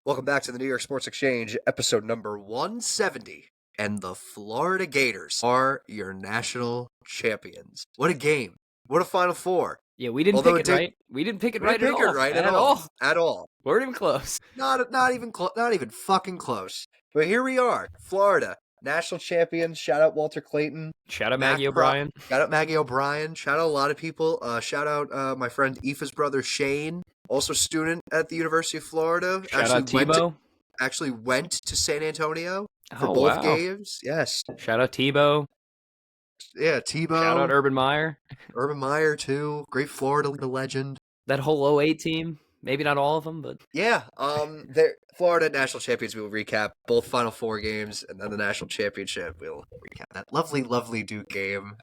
Welcome back to the New York Sports Exchange, episode number 170. And the Florida Gators are your national champions. What a game. What a Final Four. Yeah, we didn't pick it right. We didn't pick it right at all. At all. We're even close. Not even fucking close. But here we are. Florida, national champions. Shout out Walter Clayton. Shout out Maggie O'Brien. Shout out Maggie O'Brien. Shout out a lot of people. Shout out my friend Aoife's brother Shane, also student at the University of Florida. Shout out Tebow. Actually went to San Antonio for both games. Yes. Shout out Tebow. Yeah, Tebow. Shout out Urban Meyer. Urban Meyer, too. Great Florida legend. That whole 08 team. Maybe not all of them, but... Yeah, Florida national champions, we will recap both Final Four games, and then the national championship, we'll recap that lovely Duke game.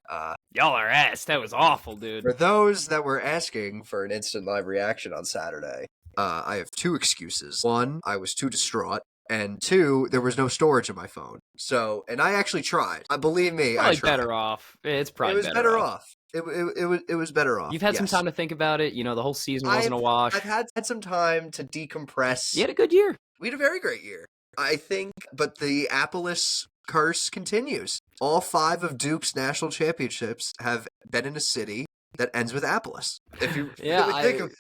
Y'all are ass. That was awful, dude. For those that were asking for an instant live reaction on Saturday, I have two excuses. One, I was too distraught. And two, there was no storage on my phone. So, and I actually tried. Believe me, I tried. Better off. It's probably better off. It was better off. You've had some time to think about it. You know, the whole season wasn't a wash. I've had some time to decompress. You had a good year. We had a very great year, I think. But the Appalachia curse continues. All 5 of Duke's national championships have been in a city that ends with Appalachia. If you really think of it.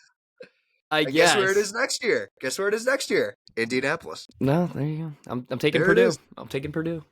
I guess. Guess where it is next year? Indianapolis. No, there you go. I'm taking Purdue. I'm taking Purdue.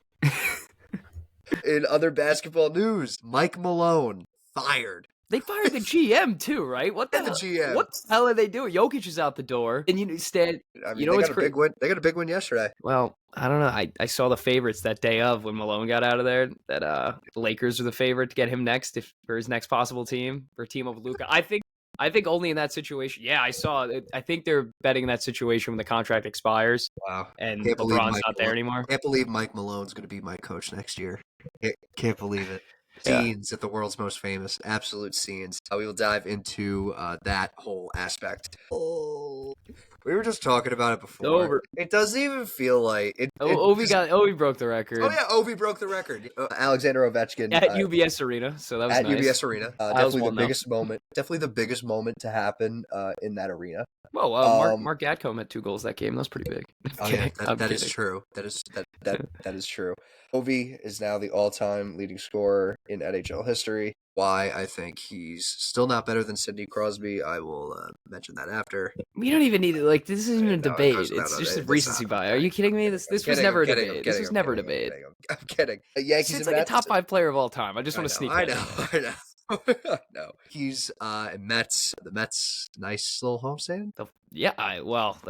In other basketball news, Mike Malone fired. They fired the GM too, right? What the hell? GM. What the hell are they doing? Jokic is out the door, and Stan. I mean, they got a big win. They got a big win yesterday. Well, I don't know. I saw the favorites that day of when Malone got out of there. That the Lakers are the favorite to get him next for his next possible team for a team of Luka. I think only in that situation. Yeah, I saw it. I think they're betting in that situation when the contract expires. Wow. And LeBron's not there anymore. Can't believe Mike Malone's going to be my coach next year. Can't believe it. Yeah. Scenes at the world's most famous. Absolute scenes. We will dive into that whole aspect. Oh, we were just talking about it before. Over. It doesn't even feel like it. Ovi broke the record. Oh yeah, Ovi broke the record. Alexander Ovechkin at UBS Arena. So that was at nice. UBS Arena. Definitely the biggest moment. Definitely the biggest moment to happen in that arena. Well, Mark Gatcomb had 2 goals that game. That was pretty big. That is true. That is true. Ovi is now the all-time leading scorer in NHL history. Why I think he's still not better than Sidney Crosby, I will mention that after. We don't even need to, this isn't even a debate. It's just a recency bias. Are you kidding me? This was never a debate. This was never a debate. I'm kidding. Yankees it's like a top 5 player of all time. I just want to sneak that in. I know. No, he's Mets. The Mets, nice little homestand. The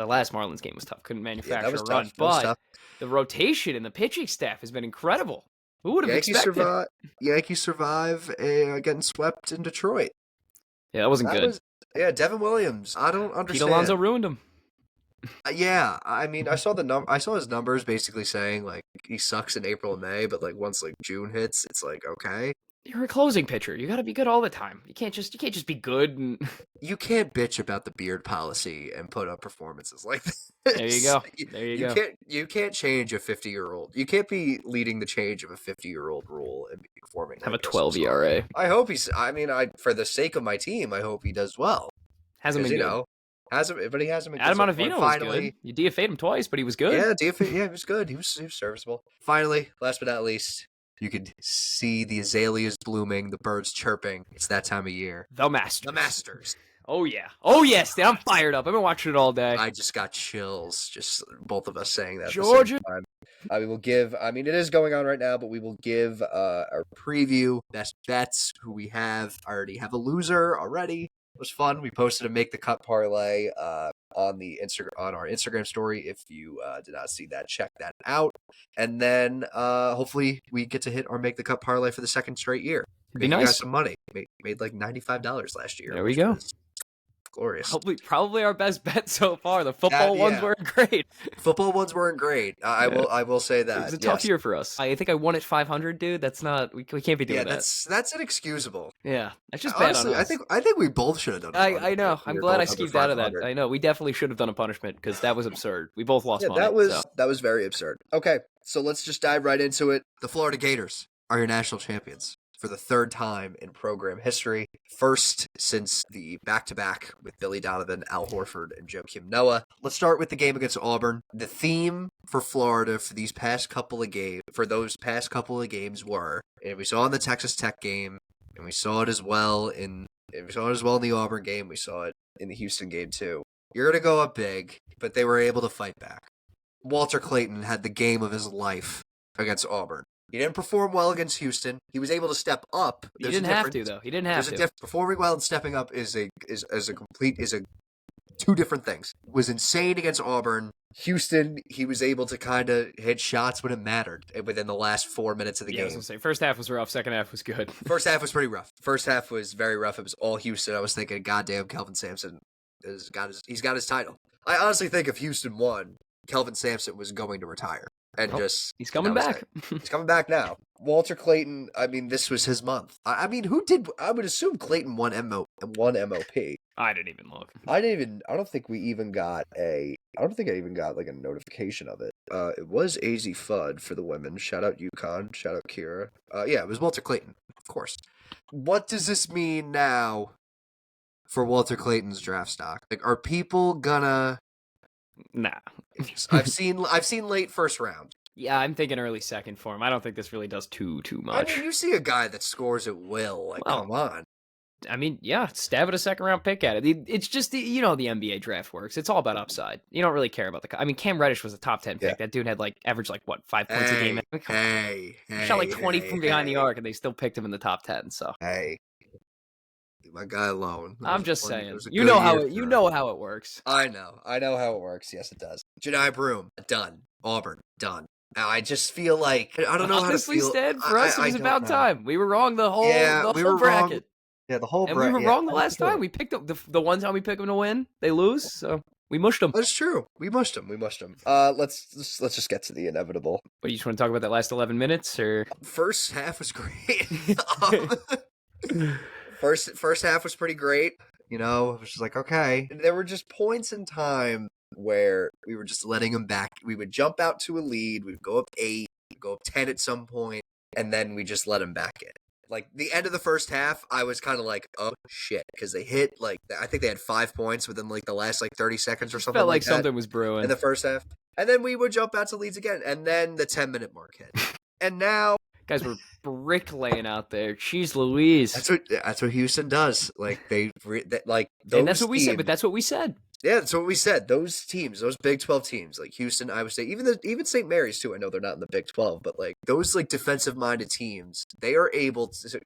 last Marlins game was tough. Couldn't manufacture a run, but the rotation and the pitching staff has been incredible. Who would have expected? Yankees survive getting swept in Detroit. Yeah, that wasn't good. Devin Williams. I don't understand. Pete Alonso ruined him. Yeah, I mean, I saw his numbers basically saying he sucks in April and May, but once June hits, it's okay. You're a closing pitcher. You got to be good all the time. You can't just be good. You can't bitch about the beard policy and put up performances like this. There you go. You can't change a 50-year-old. You can't be leading the change of a 50-year-old rule and be performing. Have a 12 ERA. I hope he's. I mean, for the sake of my team, I hope he does well. Hasn't been good. But he hasn't been. Adam Ottavino was good. You DFA'd him twice, but he was good. Yeah, he was good. He was serviceable. Finally, last but not least. You could see the azaleas blooming, the birds chirping. It's that time of year. The Masters. Oh, yeah. Oh, yes. I'm fired up. I've been watching it all day. I just got chills, just both of us saying that Georgia. At the same time. It is going on right now, but we will give our preview, best bets, who we have. I already have a loser already. It was fun. We posted a Make the Cut parlay on our Instagram story. If you did not see that, check that out. And then hopefully we get to hit our Make the Cut parlay for the second straight year. It'd be nice. You guys some money. Made $95 last year. There we go. Glorious. Probably our best bet so far. The football ones weren't great. Football ones weren't great. I will say that. It was a tough year for us. I think I won at 500, dude. That's not. We can't be doing that. That's inexcusable. Yeah, that's just bad on us. I think we both should have done it. I know. I'm glad I skeeved out of that. I know. We definitely should have done a punishment because that was absurd. We both lost money. That was very absurd. Okay, so let's just dive right into it. The Florida Gators are your national champions. for the third time in program history. First since the back-to-back with Billy Donovan, Al Horford, and Joakim Noah. Let's start with the game against Auburn. The theme for Florida for those past couple of games were, and we saw in the Texas Tech game, and we saw it as well in the Auburn game. We saw it in the Houston game too. You're going to go up big, but they were able to fight back. Walter Clayton had the game of his life against Auburn. He didn't perform well against Houston. He was able to step up. He didn't have to, though. He didn't have to. Performing well and stepping up is two different things. It was insane against Auburn. Houston, he was able to kind of hit shots when it mattered within the last 4 minutes of the game. I was going to say, first half was rough, second half was good. First half was pretty rough. First half was very rough. It was all Houston. I was thinking, goddamn, Kelvin Sampson he's got his title. I honestly think if Houston won, Kelvin Sampson was going to retire. And he's coming back. He's coming back now. Walter Clayton, I mean, this was his month. I mean, I would assume Clayton won MOP. I didn't even look. I don't think I even got like a notification of it. It was AZ Fudd for the women. Shout out UConn. Shout out Kira. Yeah, it was Walter Clayton, of course. What does this mean now for Walter Clayton's draft stock? Like, are people gonna... Nah. I've seen late first round. Yeah, I'm thinking early second for him. I don't think this really does too much. I mean, you see a guy that scores at will. Like, come on. I mean, yeah, stab at a second round pick at it. It's just the NBA draft works. It's all about upside. You don't really care about the. I mean, Cam Reddish was a top 10 pick. Yeah. That dude had averaged 5 points a game. He shot 20 from behind the arc, and they still picked him in the top 10. So leave my guy alone. I'm just saying. You know how it works. I know how it works. Yes, it does. Janai Broom, done. Auburn, done. Now, I just feel like I don't know honestly, how to feel. Stan, for us, it was about time. We were wrong the whole bracket. Wrong. Yeah, the whole bracket. And we were wrong the last time. We picked up the one time we picked them to win, they lose. So we mushed them. That's true. We mushed them. Let's just get to the inevitable. What, you just want to talk about that last 11 minutes, or first half was great. First half was pretty great. It was just like, okay. There were just points in time where we were just letting them back. We would jump out to a lead. We'd go up 8, go up 10 at some point, and then we just let them back in. Like, the end of the first half, I was kind of like, oh, shit. Because they hit, I think they had 5 points within, the last, 30 seconds or something felt like that. Something was brewing. In the first half. And then we would jump out to leads again. And then the 10-minute mark hit. And now... Guys were bricklaying out there. Jeez Louise. That's what Houston does. And that's what we said, but that's what we said. Yeah, that's what we said. Those teams, those Big 12 teams, like Houston, Iowa State, even St. Mary's too. I know they're not in the Big 12, but those defensive-minded teams, they are able to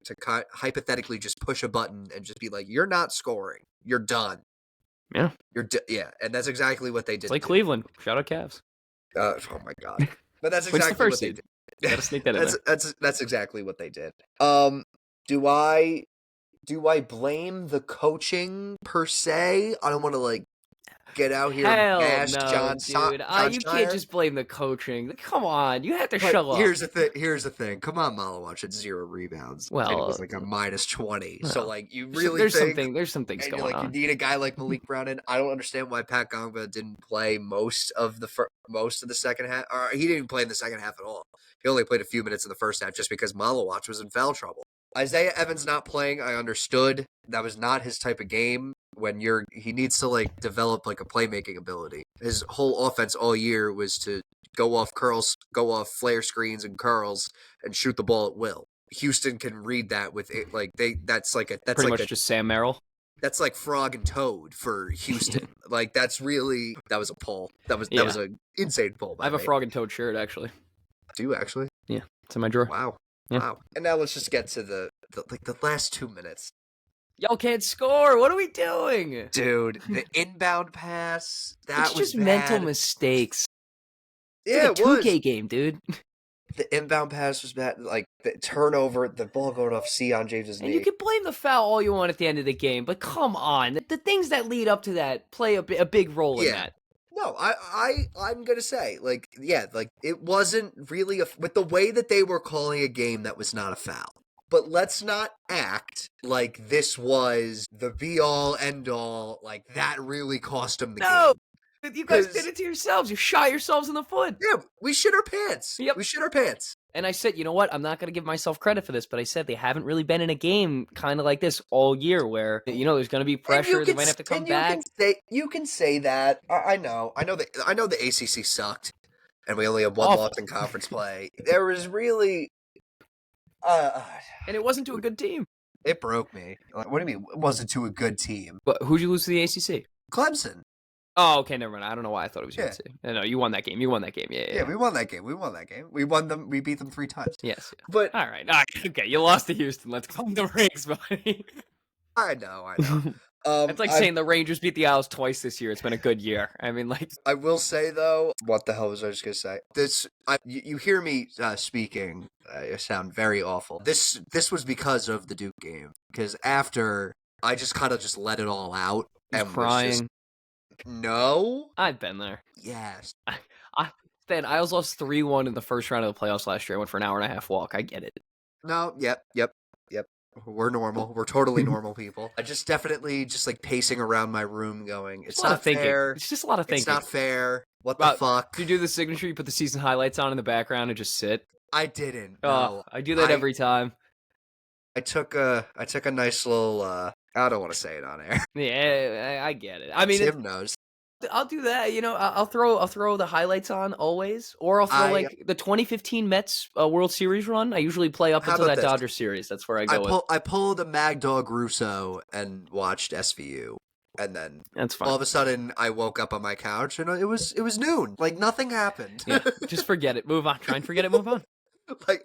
hypothetically just push a button and just be like, "You're not scoring. You're done." Yeah, and that's exactly what they did. It's like Cleveland. Shout out Cavs. Oh my god! But that's exactly what they did. Gotta sneak that in there. That's exactly what they did. Do I blame the coaching per se? I don't want to get out here and bash John, dude. You can't just blame the coaching. Come on, you have to show up. Here's the thing. Come on, Malawatch had 0 rebounds. Well, and it was a -20. Well, so you really there's some things going on. You need a guy like Malik Brown in. I don't understand why Pat Gongba didn't play most of the second half. Or he didn't even play in the second half at all. He only played a few minutes in the first half just because Malawatch was in foul trouble. Isaiah Evans not playing, I understood. That was not his type of game. He needs to develop a playmaking ability. His whole offense all year was to go off flare screens and curls and shoot the ball at will. Houston can read that with it. That's pretty much just Sam Merrill. That's like Frog and Toad for Houston. That was a pull. That was an insane pull. I have a Frog and Toad shirt actually. Do you actually? Yeah, it's in my drawer. Wow. Yeah. Wow. And now let's just get to the last 2 minutes. Y'all can't score. What are we doing? Dude, the inbound pass, it's was just bad. mental mistakes. Yeah, it's like a 2K game, dude. The inbound pass was bad. The turnover, the ball going off Sion James's knee. And you can blame the foul all you want at the end of the game, but come on. The things that lead up to that play a big role in that. No, I'm going to say, it wasn't really with the way that they were calling a game, that was not a foul. But let's not act like this was the be-all, end-all, that really cost them the game. No, you guys did it to yourselves. You shot yourselves in the foot. Yeah, we shit our pants. Yep. We shit our pants. And I said, you know what? I'm not going to give myself credit for this, but I said they haven't really been in a game kind of like this all year where, there's going to be pressure. They might have to come back. You can say that. I know the ACC sucked, and we only have one Awful. loss in conference play. There was really, And it wasn't to a good team. it broke me. Like, what do you mean? It wasn't to a good team? But who'd you lose to the ACC? Clemson. Oh, okay, never mind. I don't know why I thought it was Yeah. UNC. No, you won that game. Yeah. Yeah, we won that game. We won them. We beat them 3 times. Yes. Yeah. But all right. Okay, you lost to Houston. Let's climb the ranks, buddy. I know. It's like saying the Rangers beat the Isles twice this year. It's been a good year. I mean, like, I will say though, what the hell was I just gonna say? You hear me speaking. I sound very awful. This was because of the Duke game. Because after I just kind of just let it all out and crying. was just, no, I've been there. yes. Then Isles lost 3-1 in the first round of the playoffs last year. I went for an hour and a half walk. I get it. No. Yep. We're normal. We're totally normal people. I just definitely just like pacing around my room going, it's not fair. It's just a lot of thinking. It's not fair. What the fuck? Do you do the signature? You put the season highlights on in the background and just sit? I didn't. Oh, No. I do that every time. I took a nice little, I don't want to say it on air. Yeah, I get it. I mean, Tim knows. I'll do that. I'll throw the highlights on always, or I'll throw like the 2015 Mets World Series run. I usually play up until that Dodgers series. That's where I go. I pulled a Mad Dog Russo and watched SVU, and then that's fine. All of a sudden, I woke up on my couch and it was noon. Like nothing happened. Yeah, just forget it. Move on. Try and forget it. Move on.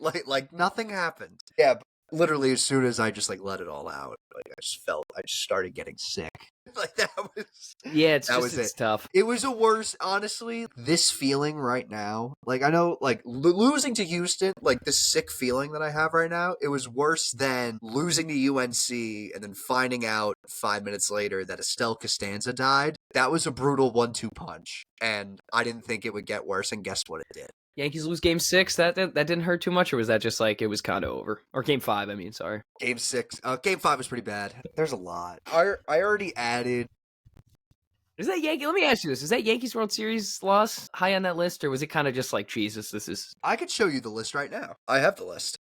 like nothing happened. Yeah. But literally, as soon as I just like let it all out, like I just started getting sick. Like that was it's tough. It was a worse, honestly. This feeling right now, like I know, like losing to Houston, like this sick feeling that I have right now, it was worse than losing to UNC and then finding out 5 minutes later that Estelle Costanza died. That was a brutal 1-2 punch, and I didn't think it would get worse, and guess what? It did. Yankees lose Game 6. That didn't hurt too much, or was that just like it was kind of over? Or Game 5? I mean, sorry. Game 6. Game 5 was pretty bad. There's a lot. I already added. Is that Yankee? Let me ask you this: is that Yankees World Series loss high on that list, or was it kind of just like Jesus? This is. I could show you the list right now. I have the list.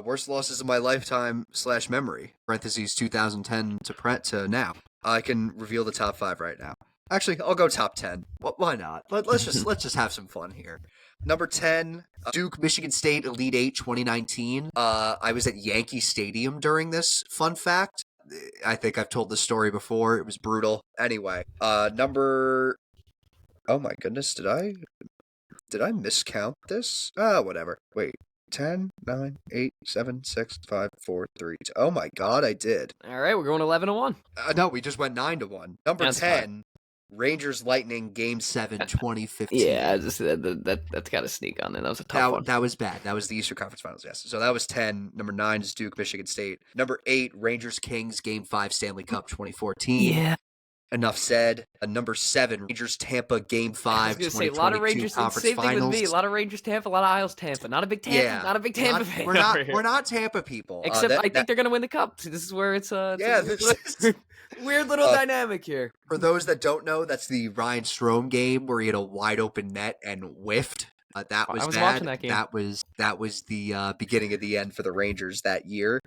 Worst losses of my lifetime / memory. Parentheses 2010 to now. I can reveal the top 5 right now. Actually, I'll go top 10. Why not? Let's just have some fun here. Number 10, Duke, Michigan State, Elite 8, 2019. I was at Yankee Stadium during this. Fun fact. I think I've told this story before. It was brutal. Anyway, number. Oh my goodness, did I miscount this? Whatever. Wait. 10, 9, 8, 7, 6, 5, 4, 3, 2. Oh my god, I did. All right, we're going 11-1. No, we just went 9-1. Number 10, Rangers Lightning Game 7, 2015. Yeah, that's got to sneak on there. That was a tough one. That was bad. That was the Eastern Conference Finals, yes. So that was 10. Number 9 is Duke, Michigan State. Number 8, Rangers Kings Game 5, Stanley Cup 2014. Yeah. Enough said. Number 7, Rangers Tampa Game 5, 2022 a lot of Rangers, Conference same Finals. Thing with me. A lot of Rangers Tampa, a lot of Isles Tampa. Not a big Tampa. Yeah, not a big Tampa fan. We're not Tampa people. Except I think they're gonna win the cup. See, this is where it's weird little dynamic here. For those that don't know, that's the Ryan Strome game where he had a wide open net and whiffed. That was bad. Watching that game. That was the beginning of the end for the Rangers that year.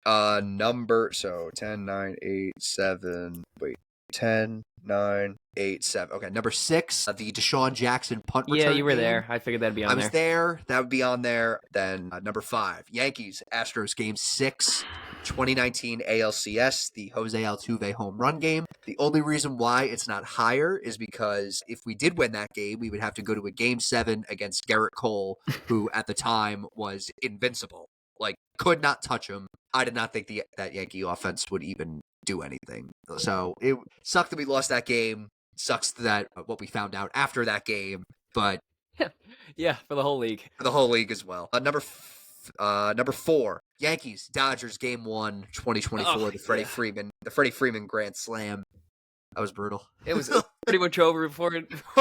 10, 9, 8, 7. Wait, 10, 9, 8, 7. Okay, number 6, the Deshaun Jackson punt return. Yeah, you were game. there. I figured that'd be on there. I was there. That would be on there. Then number 5, Yankees Astros Game 6, 2019 ALCS, the Jose Altuve home run game. The only reason why it's not higher is because if we did win that game, we would have to go to a Game 7 against Garrett Cole, who at the time was invincible. Like, could not touch him. I did not think that Yankee offense would even do anything. So it sucked that we lost that game. Sucks that what we found out after that game, but yeah, for the whole league. For the whole league as well. Number 4, Yankees Dodgers Game 1, 2024, the Freddie Freeman Grand Slam. That was brutal. It was pretty much over before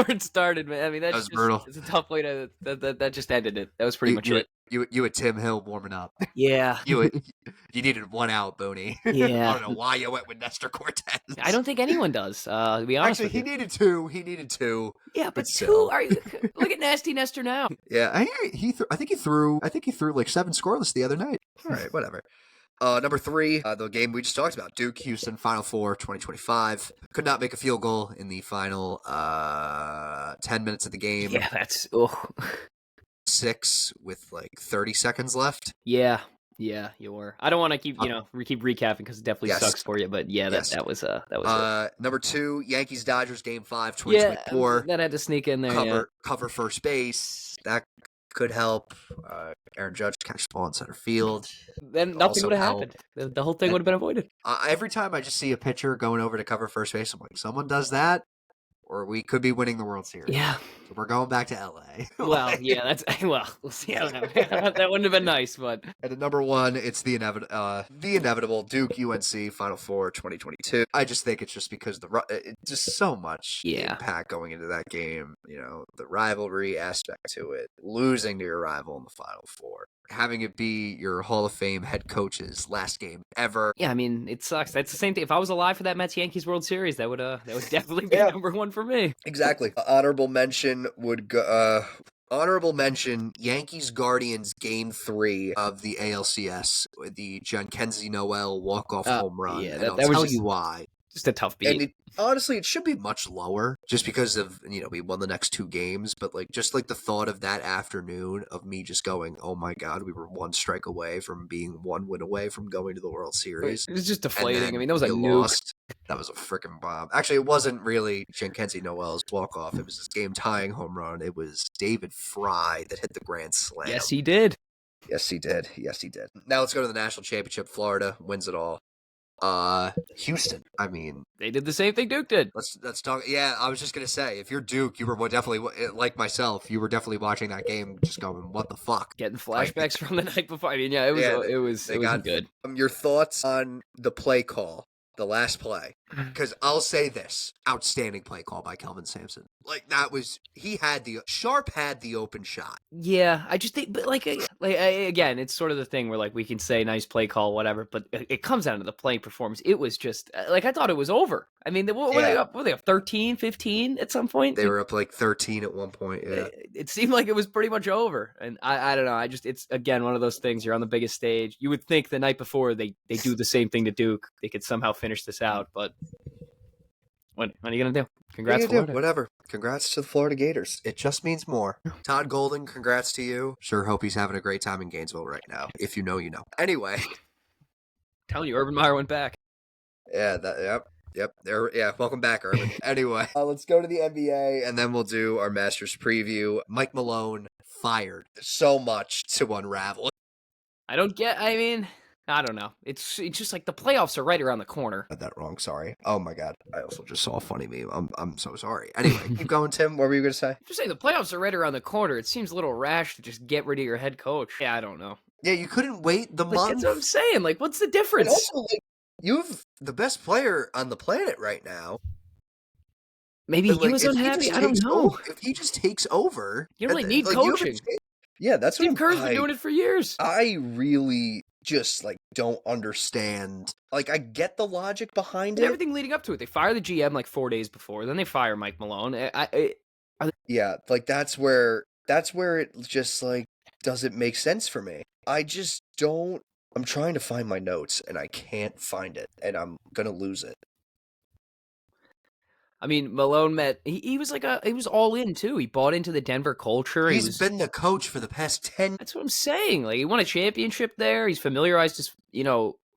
it started, man. I mean, That was brutal. it's a tough way to that just ended it. That was pretty much it. You and Tim Hill warming up. Yeah. You needed one out, Booney. Yeah. I don't know why you went with Nestor Cortez. I don't think anyone does. To be honest, actually, he needed two. He needed two. Yeah, but two. Look at Nasty Nestor now. Yeah, I think he threw like 7 scoreless the other night. All right, whatever. Number 3, the game we just talked about, Duke Houston Final Four 2025. Could not make a field goal in the final 10 minutes of the game. Yeah, that's 6 with like 30 seconds left. Yeah, you were. I don't want to keep keep recapping because it definitely sucks for you, but yeah, that was number 2, Yankees Dodgers Game 5 2024. That had to sneak in there. Cover first base. That could help. Aaron Judge catch the ball in center field. Then nothing would have happened. The whole thing would have been avoided. Every time I just see a pitcher going over to cover first base, I'm like, someone does that, or we could be winning the World Series. Yeah. So we're going back to LA. Well, yeah, we'll see how that wouldn't have been nice, but. And at number 1, it's the inevitable Duke UNC Final Four 2022. I just think it's just because just so much impact going into that game. The rivalry aspect to it, losing to your rival in the Final Four, having it be your Hall of Fame head coach's last game ever. Yeah, I mean, it sucks. That's the same thing. If I was alive for that Mets-Yankees World Series, that would definitely be number 1 for me. Exactly. Honorable mention would go. Honorable mention: Yankees Guardians Game 3 of the ALCS, the Jhonkensy Noel walk-off home run. Yeah, and I'll tell you why. Just a tough beat. And honestly, it should be much lower just because of, we won the next 2 games. But the thought of that afternoon of me just going, oh my God, we were 1 strike away from being 1 win away from going to the World Series. It was just deflating. I mean, that was a nuke. That was a freaking bomb. Actually, it wasn't really Jhonkensy Noel's walk-off. It was his game-tying home run. It was David Fry that hit the grand slam. Yes, he did. Yes, he did. Now let's go to the national championship. Florida wins it all. Houston. I mean, they did the same thing Duke did. Let's talk. Yeah, I was just gonna say, if you're Duke, you were definitely like myself. You were definitely watching that game, just going, "What the fuck?" Getting flashbacks from the night before. I mean, yeah, it was good. Your thoughts on the play call, the last play? Because I'll say this: outstanding play call by Kelvin Sampson. Sharp had the open shot. Yeah, I just think, but again, it's sort of the thing where we can say nice play call, whatever, but it comes down to the playing performance. It was just I thought it was over. I mean, were they up 13, 15 at some point? They were up 13 at one point. Yeah, it seemed like it was pretty much over, and I don't know. it's again one of those things. You're on the biggest stage. You would think the night before they do the same thing to Duke, they could somehow finish this out, but. What are you going to do? Congrats, Florida. Whatever. Congrats to the Florida Gators. It just means more. Todd Golden, congrats to you. Sure hope he's having a great time in Gainesville right now. If you know, you know. Anyway. Telling you, Urban Meyer went back. Yeah, yep. Welcome back, Urban. Anyway, let's go to the NBA, and then we'll do our Masters preview. Mike Malone fired. So much to unravel. I don't know. It's just the playoffs are right around the corner. I got that wrong. Sorry. Oh my God. I also just saw a funny meme. I'm so sorry. Anyway, keep going, Tim. What were you going to say? Just saying the playoffs are right around the corner. It seems a little rash to just get rid of your head coach. Yeah, I don't know. Yeah, you couldn't wait the month. That's what I'm saying. What's the difference? And also, you have the best player on the planet right now. Maybe he was unhappy. I don't know. If he just takes over, you don't really need coaching. Yeah, that's Steve Kerr's been doing it for years. I really just don't understand. I get the logic behind it. Everything leading up to it. They fire the GM 4 days before, then they fire Mike Malone. Yeah, that's where it just doesn't make sense for me. I just don't. I'm trying to find my notes and I can't find it, and I'm gonna lose it. I mean, Malone he was he was all in too. He bought into the Denver culture. He's been the coach for the past 10. That's what I'm saying. He won a championship there. He's familiarized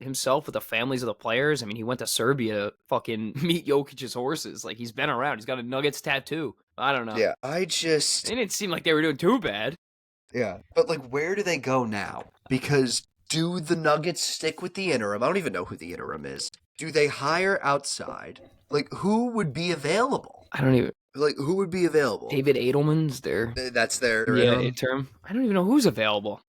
himself with the families of the players. I mean, he went to Serbia to fucking meet Jokic's horses. He's been around. He's got a Nuggets tattoo. I don't know. Yeah, it didn't seem like they were doing too bad. Yeah, but where do they go now? Because do the Nuggets stick with the interim? I don't even know who the interim is. Do they hire outside? Who would be available? I don't even... who would be available? David Edelman's there. That's their interim. I don't even know who's available.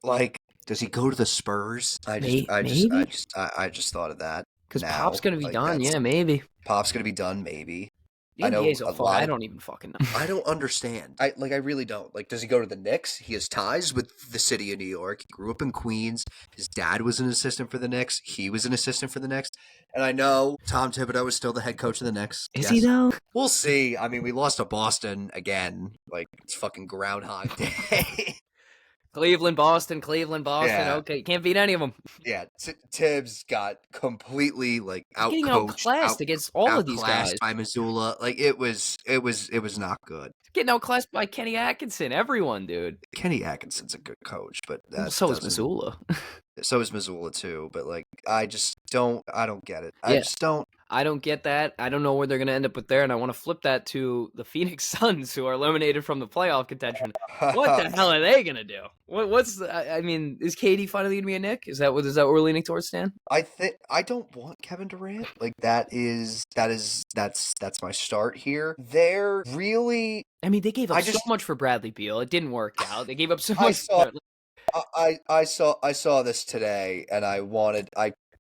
Does he go to the Spurs? I just thought of that. Because Pop's going to be done. Yeah, maybe. Pop's gonna be done, maybe. The I know NBA's a a fuck. lot I of. don't even fucking know. I don't understand. I really don't. Like, does he go to the Knicks? He has ties with the city of New York. He grew up in Queens. His dad was an assistant for the Knicks. He was an assistant for the Knicks. And I know Tom Thibodeau is still the head coach of the Knicks. Is he though? We'll see. I mean, we lost to Boston again. Like, it's fucking Groundhog Day. Cleveland, Boston. Yeah. Okay, can't beat any of them. Yeah, Tibbs got completely like Getting outcoached, outclassed against all of these guys. outclassed by Missoula. Like it was not good. Getting outclassed by Kenny Atkinson. Everyone, dude. Kenny Atkinson's a good coach, but that So is doesn't. Missoula. So is Missoula too, but like I don't get it. I Yeah. just don't. I don't get that. I don't know where they're going to end up with there, and I want to flip that to the Phoenix Suns, who are eliminated from the playoff contention. What the hell are they going to do? I mean, is KD finally going to be a Knick? Is that what we're leaning towards, Stan? I don't want Kevin Durant. Like that's my start here. They're really. I mean, they gave up so much for Bradley Beal. It didn't work out. They gave up so much. I saw this today, and I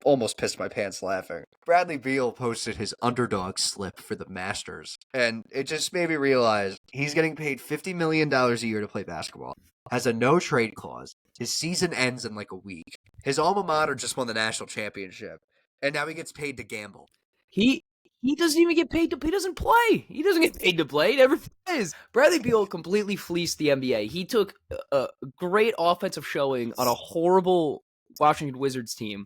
almost pissed my pants laughing. Bradley Beal posted his underdog slip for the Masters, and it just made me realize he's getting paid $50 million a year to play basketball, has a no-trade clause, his season ends in like a week, his alma mater just won the national championship, and now he gets paid to gamble. He doesn't even get paid he doesn't play. He doesn't get paid to play. He never plays. Bradley Beal completely fleeced the NBA. He took a great offensive showing on a horrible Washington Wizards team,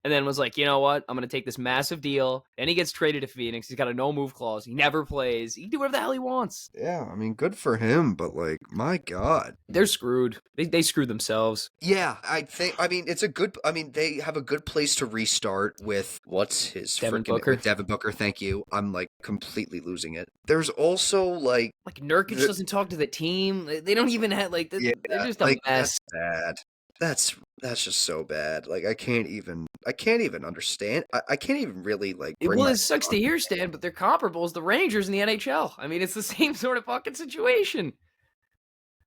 and then was like, you know what? I'm going to take this massive deal. Then he gets traded to Phoenix. He's got a no-move clause. He never plays. He can do whatever the hell he wants. Yeah, I mean, good for him, but, like, my God. They're screwed. They screwed themselves. Yeah, they have a good place to restart with, what's his Devin Booker. Devin Booker, thank you. I'm, like, completely losing it. There's also, like... Like, Nurkic doesn't talk to the team. They don't even have, like, they're just a mess. That's bad. That's just so bad. Like I can't even understand. I can't even really like. Well, it sucks to hear, Stan, but they're comparable as the Rangers in the NHL. I mean, it's the same sort of fucking situation.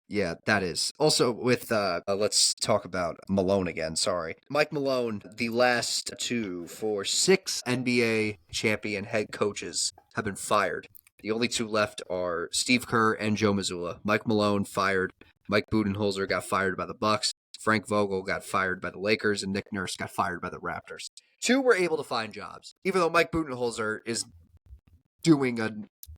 Yeah, that is. Also with let's talk about Malone again. Sorry, Mike Malone. The last 2 for 6 NBA champion head coaches have been fired. The only 2 left are Steve Kerr and Joe Mazzulla. Mike Malone fired. Mike Budenholzer got fired by the Bucks. Frank Vogel got fired by the Lakers, and Nick Nurse got fired by the Raptors. 2 were able to find jobs, even though Mike Budenholzer is doing I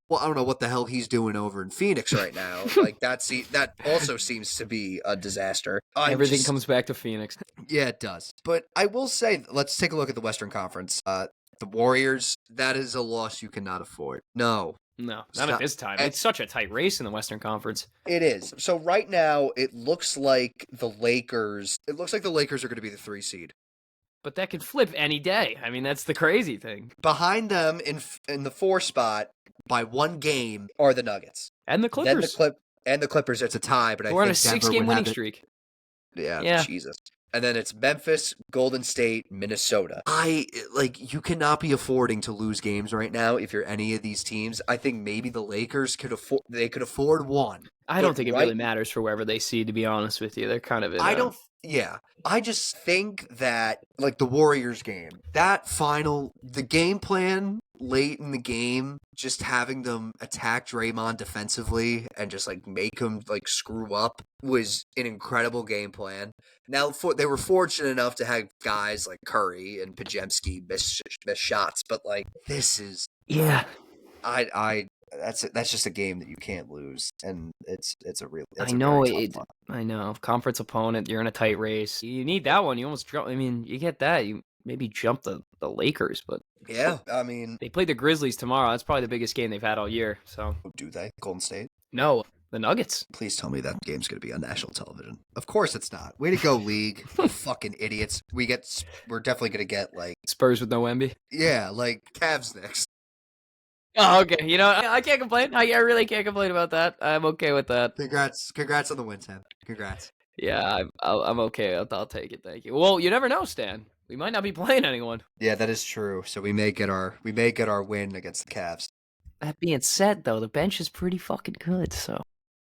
don't know what the hell he's doing over in Phoenix right now. Like that also seems to be a disaster. Everything comes back to Phoenix. Yeah, it does. But I will say, let's take a look at the Western Conference. The Warriors, that is a loss you cannot afford. No, not at this time. It's such a tight race in the Western Conference. It is. So right now, it looks like the Lakers are going to be the 3 seed. But that could flip any day. I mean, that's the crazy thing. Behind them in the 4 spot by 1 game are the Nuggets and the Clippers. And the Clippers. It's a tie, but we're on a 6-game winning streak. Yeah, Jesus. And then it's Memphis, Golden State, Minnesota. You cannot be affording to lose games right now if you're any of these teams. I think maybe the Lakers could afford 1. I don't think it really matters for wherever they seed, to be honest with you. They're kind of I just think that, like, the Warriors game, the game plan late in the game, just having them attack Draymond defensively and just, like, make him, like, screw up was an incredible game plan. Now, they were fortunate enough to have guys like Curry and Podziemski miss shots, but, like, this is... Yeah. That's just a game that you can't lose, and it's a real. I know. Conference opponent, you're in a tight race. You need that one. You almost jump. I mean, you get that. You maybe jump the Lakers, but yeah, I mean, they play the Grizzlies tomorrow. That's probably the biggest game they've had all year. So do they? Golden State? No, the Nuggets. Please tell me that game's going to be on national television. Of course it's not. Way to go, league! Fucking idiots. We're definitely going to get like Spurs with no Wemby. Yeah, like Cavs next. Oh, okay. You know, I can't complain. I really can't complain about that. I'm okay with that. Congrats on the win, Sam. Congrats. Yeah, I'm okay. I'll take it. Thank you. Well, you never know, Stan. We might not be playing anyone. Yeah, that is true. So we may get our win against the Cavs. That being said, though, the bench is pretty fucking good. So.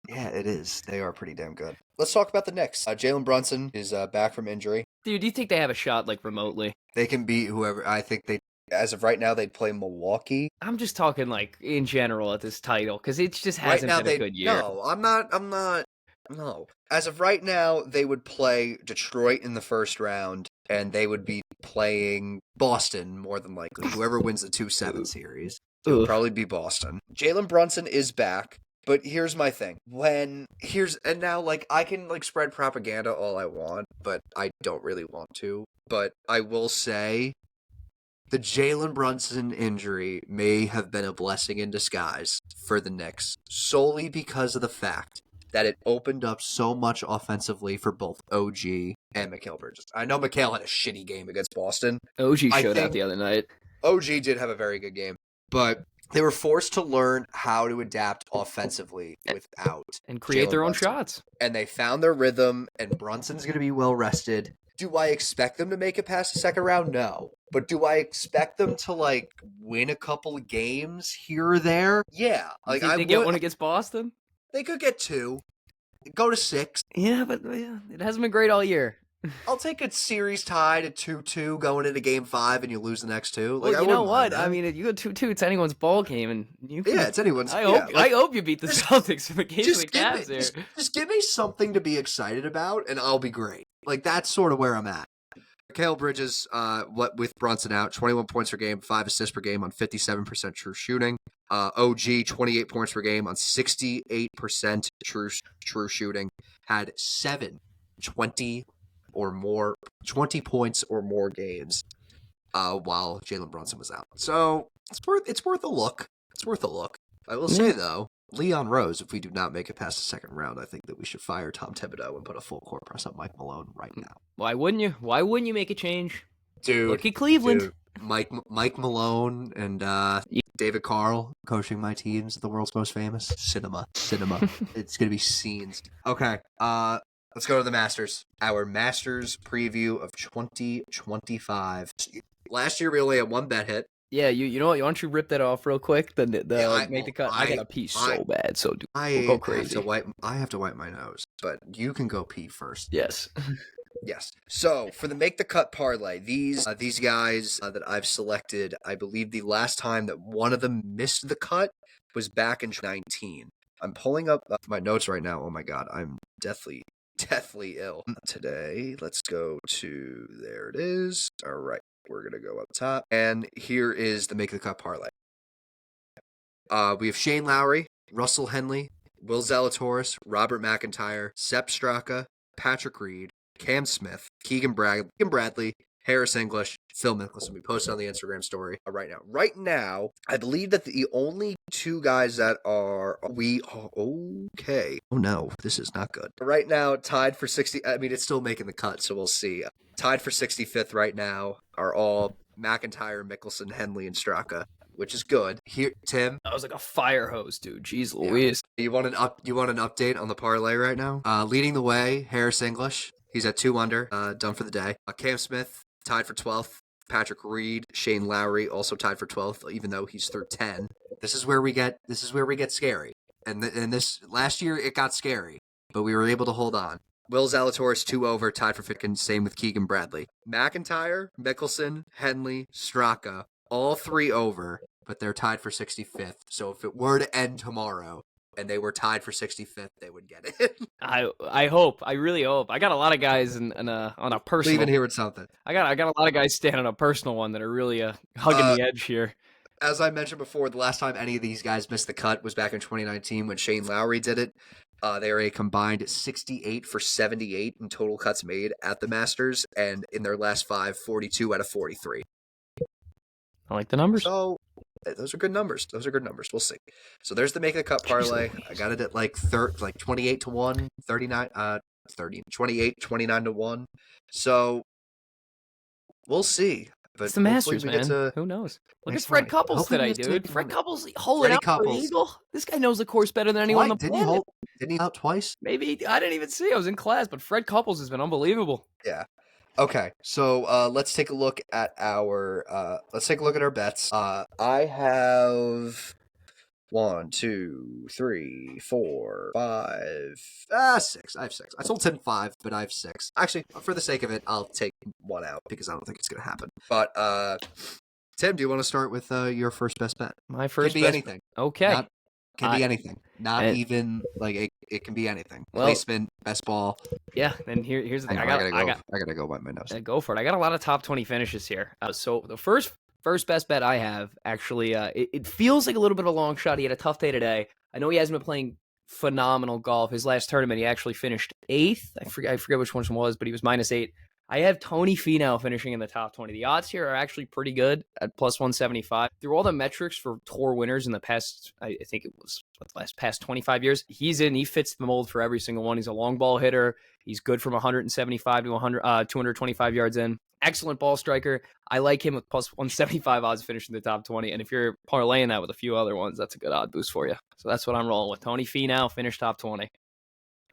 Yeah, it is. They are pretty damn good. Let's talk about the Knicks. Jalen Brunson is back from injury. Dude, do you think they have a shot, like, remotely? They can beat whoever. I think as of right now, they'd play Milwaukee. I'm just talking like in general at this title because it just Right hasn't now, been a good year. no, I'm not. No. As of right now, they would play Detroit in the first round, and they would be playing Boston more than likely. Whoever wins the 2-7 series, it would probably be Boston. Jalen Brunson is back. But here's my thing. And now, like, I can, like, spread propaganda all I want, but I don't really want to. But I will say the Jalen Brunson injury may have been a blessing in disguise for the Knicks, solely because of the fact that it opened up so much offensively for both OG and Mikal Bridges. I know Mikal had a shitty game against Boston. OG I showed out think the other night. OG did have a very good game, but they were forced to learn how to adapt offensively without And create Jalen their own Brunson. shots. And they found their rhythm, and Brunson's going to be well rested. Do I expect them to make it past the second round? No. But do I expect them to, like, win a couple of games here or there? Yeah. You Like, think they get one against Boston? They could get 2. Go to 6. Yeah, but it hasn't been great all year. I'll take a series tied at 2-2 going into game 5 and you lose the next 2. Like, Well, I you know wouldn't mind what? I that. mean, you go 2-2, it's anyone's ball game, and you can, Yeah, it's anyone's. I like, hope you beat the Celtics if it case the Cavs here. just give me something to be excited about, and I'll be great. Like, that's sort of where I'm at. Mikal Bridges, with Brunson out, 21 points per game, 5 assists per game on 57% true shooting. OG, 28 points per game on 68% true shooting. Had 20 points or more games while Jalen Brunson was out. So it's worth a look. It's worth a look. I will say, though, Leon Rose, if we do not make it past the second round, I think that we should fire Tom Thibodeau and put a full court press on Mike Malone right now. Why wouldn't you? Why wouldn't you make a change? Dude. Look at Cleveland. Dude, Mike Malone and David Carl coaching my teams, the world's most famous. Cinema. It's going to be scenes. Okay, let's go to the Masters. Our Masters preview of 2025. Last year, we only had one bet hit. Yeah, you know what? Why don't you rip that off real quick? Then make the cut. I got to pee so bad, so we'll go crazy. I have to wipe my nose, but you can go pee first. Yes. Yes. So for the make the cut parlay, these guys that I've selected, I believe the last time that one of them missed the cut was back in 2019. I'm pulling up my notes right now. Oh my god, I'm deathly ill today. Let's go to there. It is. All right. We're going to go up top. And here is the Make the Cut parlay. We have Shane Lowry, Russell Henley, Will Zalatoris, Robert McIntyre, Sepp Straka, Patrick Reed, Cam Smith, Keegan Bradley, Harris English, Phil Mickelson. We posted on the Instagram story right now. Right now, I believe that the only 2 guys that are okay. Oh no, this is not good. Right now, tied for 60. I mean, it's still making the cut, so we'll see. Tied for 65th right now are all McIntyre, Mickelson, Henley, and Straka, which is good. Here, Tim. That was like a fire hose, dude. Jeez Louise. You want an update on the parlay right now? Leading the way, Harris English. He's at 2 under, done for the day. Cam Smith, tied for 12th. Patrick Reed, Shane Lowry, also tied for 12th, even though he's through 10. This is where we get scary. And this last year it got scary, but we were able to hold on. Will Zalatoris 2 over, tied for 5th. Same with Keegan Bradley. McIntyre, Mickelson, Henley, Straka, all 3 over, but they're tied for 65th. So if it were to end tomorrow and they were tied for 65th, they would get it. I hope. I really hope. I got a lot of guys on a personal. Leaving here with something. I got a lot of guys staying on a personal one that are really hugging the edge here. As I mentioned before, the last time any of these guys missed the cut was back in 2019 when Shane Lowry did it. They are a combined 68 for 78 in total cuts made at the Masters, and in their last 5, 42 out of 43. I like the numbers. So those are good numbers. We'll see. So there's the make the cut parlay. I got it at like 28 to 1, 39, 28, 29 to 1. So we'll see. But it's the Masters, man. Who knows? Look at Fred Couples today, dude. Fred Couples holding out for the Eagle. This guy knows the course better than anyone on the planet. Didn't he out twice? Maybe. I didn't even see. I was in class, but Fred Couples has been unbelievable. Yeah. Okay, so let's take a look at our bets. I have 1, 2, 3, 4, 5, 6. I have 6. I told Tim 5, but I have 6. Actually, for the sake of it, I'll take 1 out because I don't think it's gonna happen. But Tim, do you want to start with your first best bet? My Could first be best. anything. Okay. Not can be anything. Not and- even like it can be anything. Well- Placement, best ball. Yeah. And here's the thing. Hang on, I gotta go by my nose. Go for it. I got a lot of top 20 finishes here. So the first best bet I have actually, it feels like a little bit of a long shot. He had a tough day today. I know he hasn't been playing phenomenal golf. His last tournament, he actually finished 8th. I forget which one it was, but he was -8. I have Tony Finau finishing in the top 20. The odds here are actually pretty good at +175. Through all the metrics for tour winners in the past, I think it was the past 25 years, he fits the mold for every single one. He's a long ball hitter. He's good from 175 to 225 yards in. Excellent ball striker. I like him with +175 odds finishing the top 20. And if you're parlaying that with a few other ones, that's a good odd boost for you. So that's what I'm rolling with. Tony Finau, finish top 20.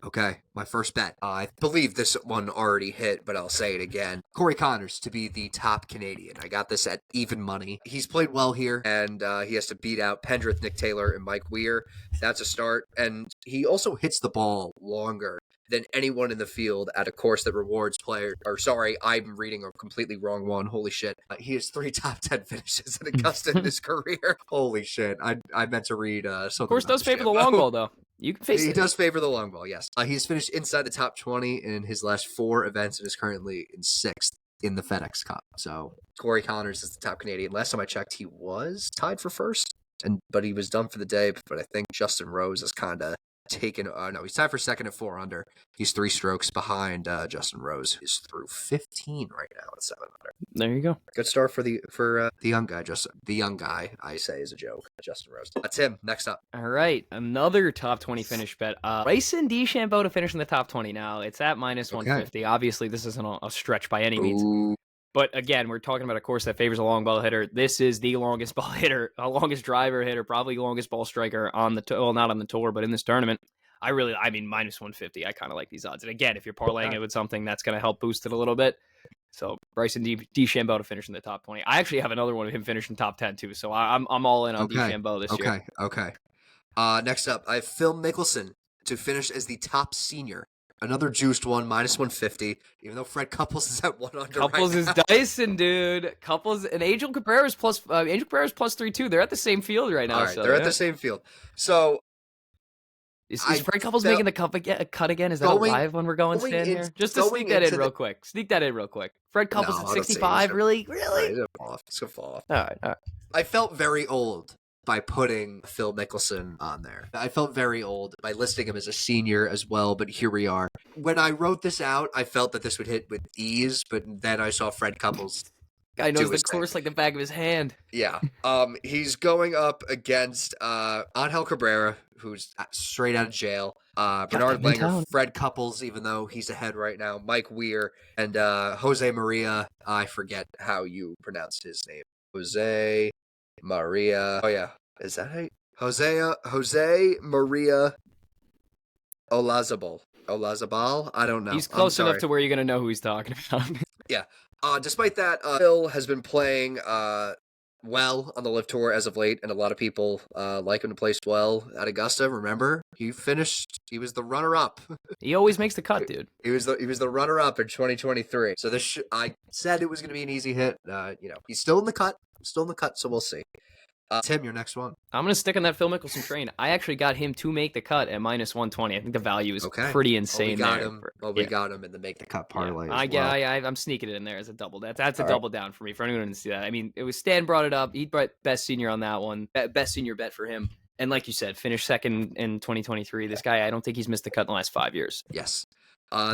Okay, my first bet. I believe this one already hit, but I'll say it again. Corey Connors to be the top Canadian. I got this at even money. He's played well here, and he has to beat out Pendrith, Nick Taylor, and Mike Weir. That's a start. And he also hits the ball longer than anyone in the field at a course that rewards players. Or sorry, I'm reading a completely wrong one. Holy shit. He has 3 top 10 finishes at Augusta in his career. Holy shit. I meant to read something. Of course, does favor the long ball, though. You can face it. He does favor the long ball, yes. He's finished inside the top 20 in his last 4 events and is currently in 6th in the FedEx Cup. So Corey Connors is the top Canadian. Last time I checked, he was tied for first, but he was done for the day. But I think Justin Rose is kind of taken. No, he's tied for second at 4 under. He's 3 strokes behind Justin Rose, who's through 15 right now at 7 under. There you go. Good start for the young guy. The young guy, I say, is a joke. Justin Rose. Tim, next up. All right, another top 20 finish bet. Bryson DeChambeau to finish in the top 20. Now it's at -150. Obviously, this isn't a stretch by any means. Ooh. But again, we're talking about a course that favors a long ball hitter. This is the longest ball hitter, longest driver hitter, probably longest ball striker on the not on the tour, but in this tournament. I mean, -150. I kind of like these odds. And again, if you're parlaying it with something, that's going to help boost it a little bit. So Bryson DeChambeau to finish in the top 20. I actually have another one of him finishing top 10 too. So I'm all in on DeChambeau this year. Okay. Next up, I have Phil Mickelson to finish as the top senior. Another juiced one, -150. Even though Fred Couples is at 1 under. Couples is Dyson, dude. Couples and Angel Cabrera's +3-2. They're at the same field right now. All right, they're at the same field. So is Fred Couples making the cut again? Is that live when we're going Stan here? Just to sneak that in real quick. Fred Couples at 65. Really? It's gonna fall off. All right. I felt very old by putting Phil Mickelson on there. I felt very old by listing him as a senior as well, but here we are. When I wrote this out, I felt that this would hit with ease, but then I saw Fred Couples. Guy knows the course like the back of his hand. Yeah. He's going up against Angel Cabrera, who's straight out of jail. Bernard Langer, Fred Couples, even though he's ahead right now, Mike Weir, and Jose Maria. I forget how you pronounce his name. Jose Maria. Oh yeah, is that right? Jose Maria Olazabal. I don't know. He's close enough to where you're gonna know who he's talking about. Yeah. Despite that, Phil has been playing well on the LIV Tour as of late, and a lot of people like him to place well at Augusta. Remember, he was the runner-up. He always makes the cut, dude. He was the runner-up in 2023. So I said it was going to be an easy hit. He's still in the cut. So we'll see. Tim, your next one. I'm going to stick on that Phil Mickelson train. I actually got him to make the cut at -120. I think the value is pretty insane. We got him in the make the cut parlay. Yeah. I'm sneaking it in there as a double. That's a double down for me. For anyone to see that, I mean, it was Stan brought it up. He brought best senior on that one. Best senior bet for him. And like you said, finished second in 2023. This guy, I don't think he's missed the cut in the last 5 years. Yes.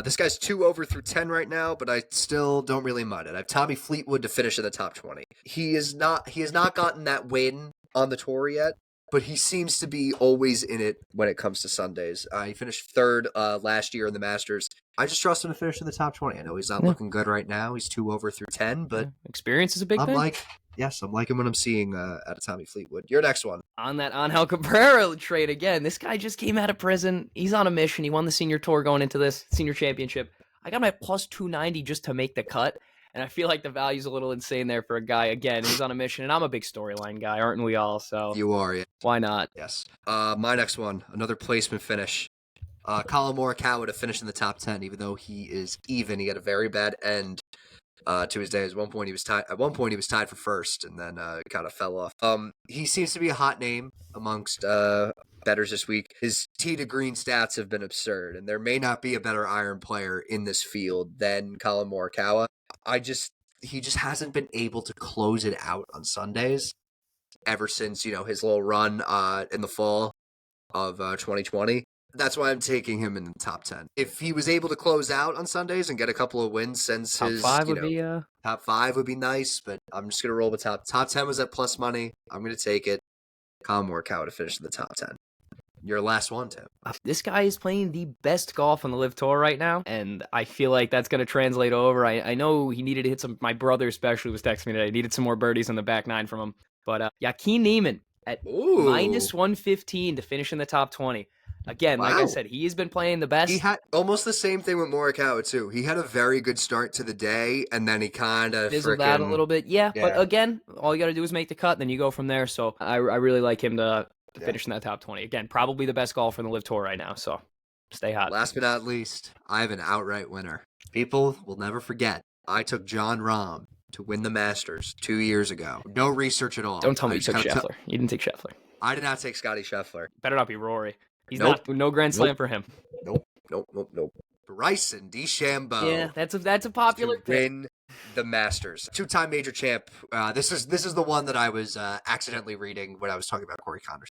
This guy's 2 over through 10 right now, but I still don't really mind it. I have Tommy Fleetwood to finish in the top 20. He has not gotten that win on the tour yet, but he seems to be always in it when it comes to Sundays. He finished 3rd last year in the Masters. I just trust him to finish in the top 20. I know he's not looking good right now. He's 2 over through 10, but experience is a big thing. I'm liking what I'm seeing out of Tommy Fleetwood. Your next one. On that Angel Cabrera trade again. This guy just came out of prison. He's on a mission. He won the senior tour going into this senior championship. I got him at +290 just to make the cut. And I feel like the value's a little insane there for a guy, again, who's on a mission. And I'm a big storyline guy, aren't we all? So you are, yeah. Why not? Yes. My next one, another placement finish. Colin Morikawa to finish in the top 10, even though he is even. He had a very bad end to his day. At one point, he was tied for first, and then kind of fell off. He seems to be a hot name amongst bettors this week. His tee to green stats have been absurd, and there may not be a better iron player in this field than Colin Morikawa. He just hasn't been able to close it out on Sundays ever since his little run in the fall of 2020. That's why I'm taking him in the top 10. If he was able to close out on Sundays and get a couple of wins since Top his five would be top 5 would be nice, but I'm just gonna roll with top 10 was at plus money. I'm gonna take it. Colin Morikawa to finish in the top 10. Your last one, Tim. This guy is playing the best golf on the Live Tour right now, and I feel like that's going to translate over. I know he needed to hit some. My brother especially was texting me today. Needed some more birdies on the back nine from him. But Joaquin Niemann at minus 115 to finish in the top 20. Again, like I said, he has been playing the best. He had almost the same thing with Morikawa too. He had a very good start to the day, and then he kind of fizzled out a little bit. Yeah, but again, all you got to do is make the cut, then you go from there. So I really like him to finish in that top 20. Again, probably the best golfer in the Live Tour right now, so stay hot. Last but not least, I have an outright winner. People will never forget, I took Jon Rahm to win the Masters 2 years ago. No research at all. Don't tell me you took Scheffler. You didn't take Scheffler. I did not take Scotty Scheffler. Better not be Rory. He's no Grand Slam for him. Nope. Bryson DeChambeau. Yeah, that's a popular to win the Masters. 2-time major champ. This is the one that I was accidentally reading when I was talking about Corey Connors,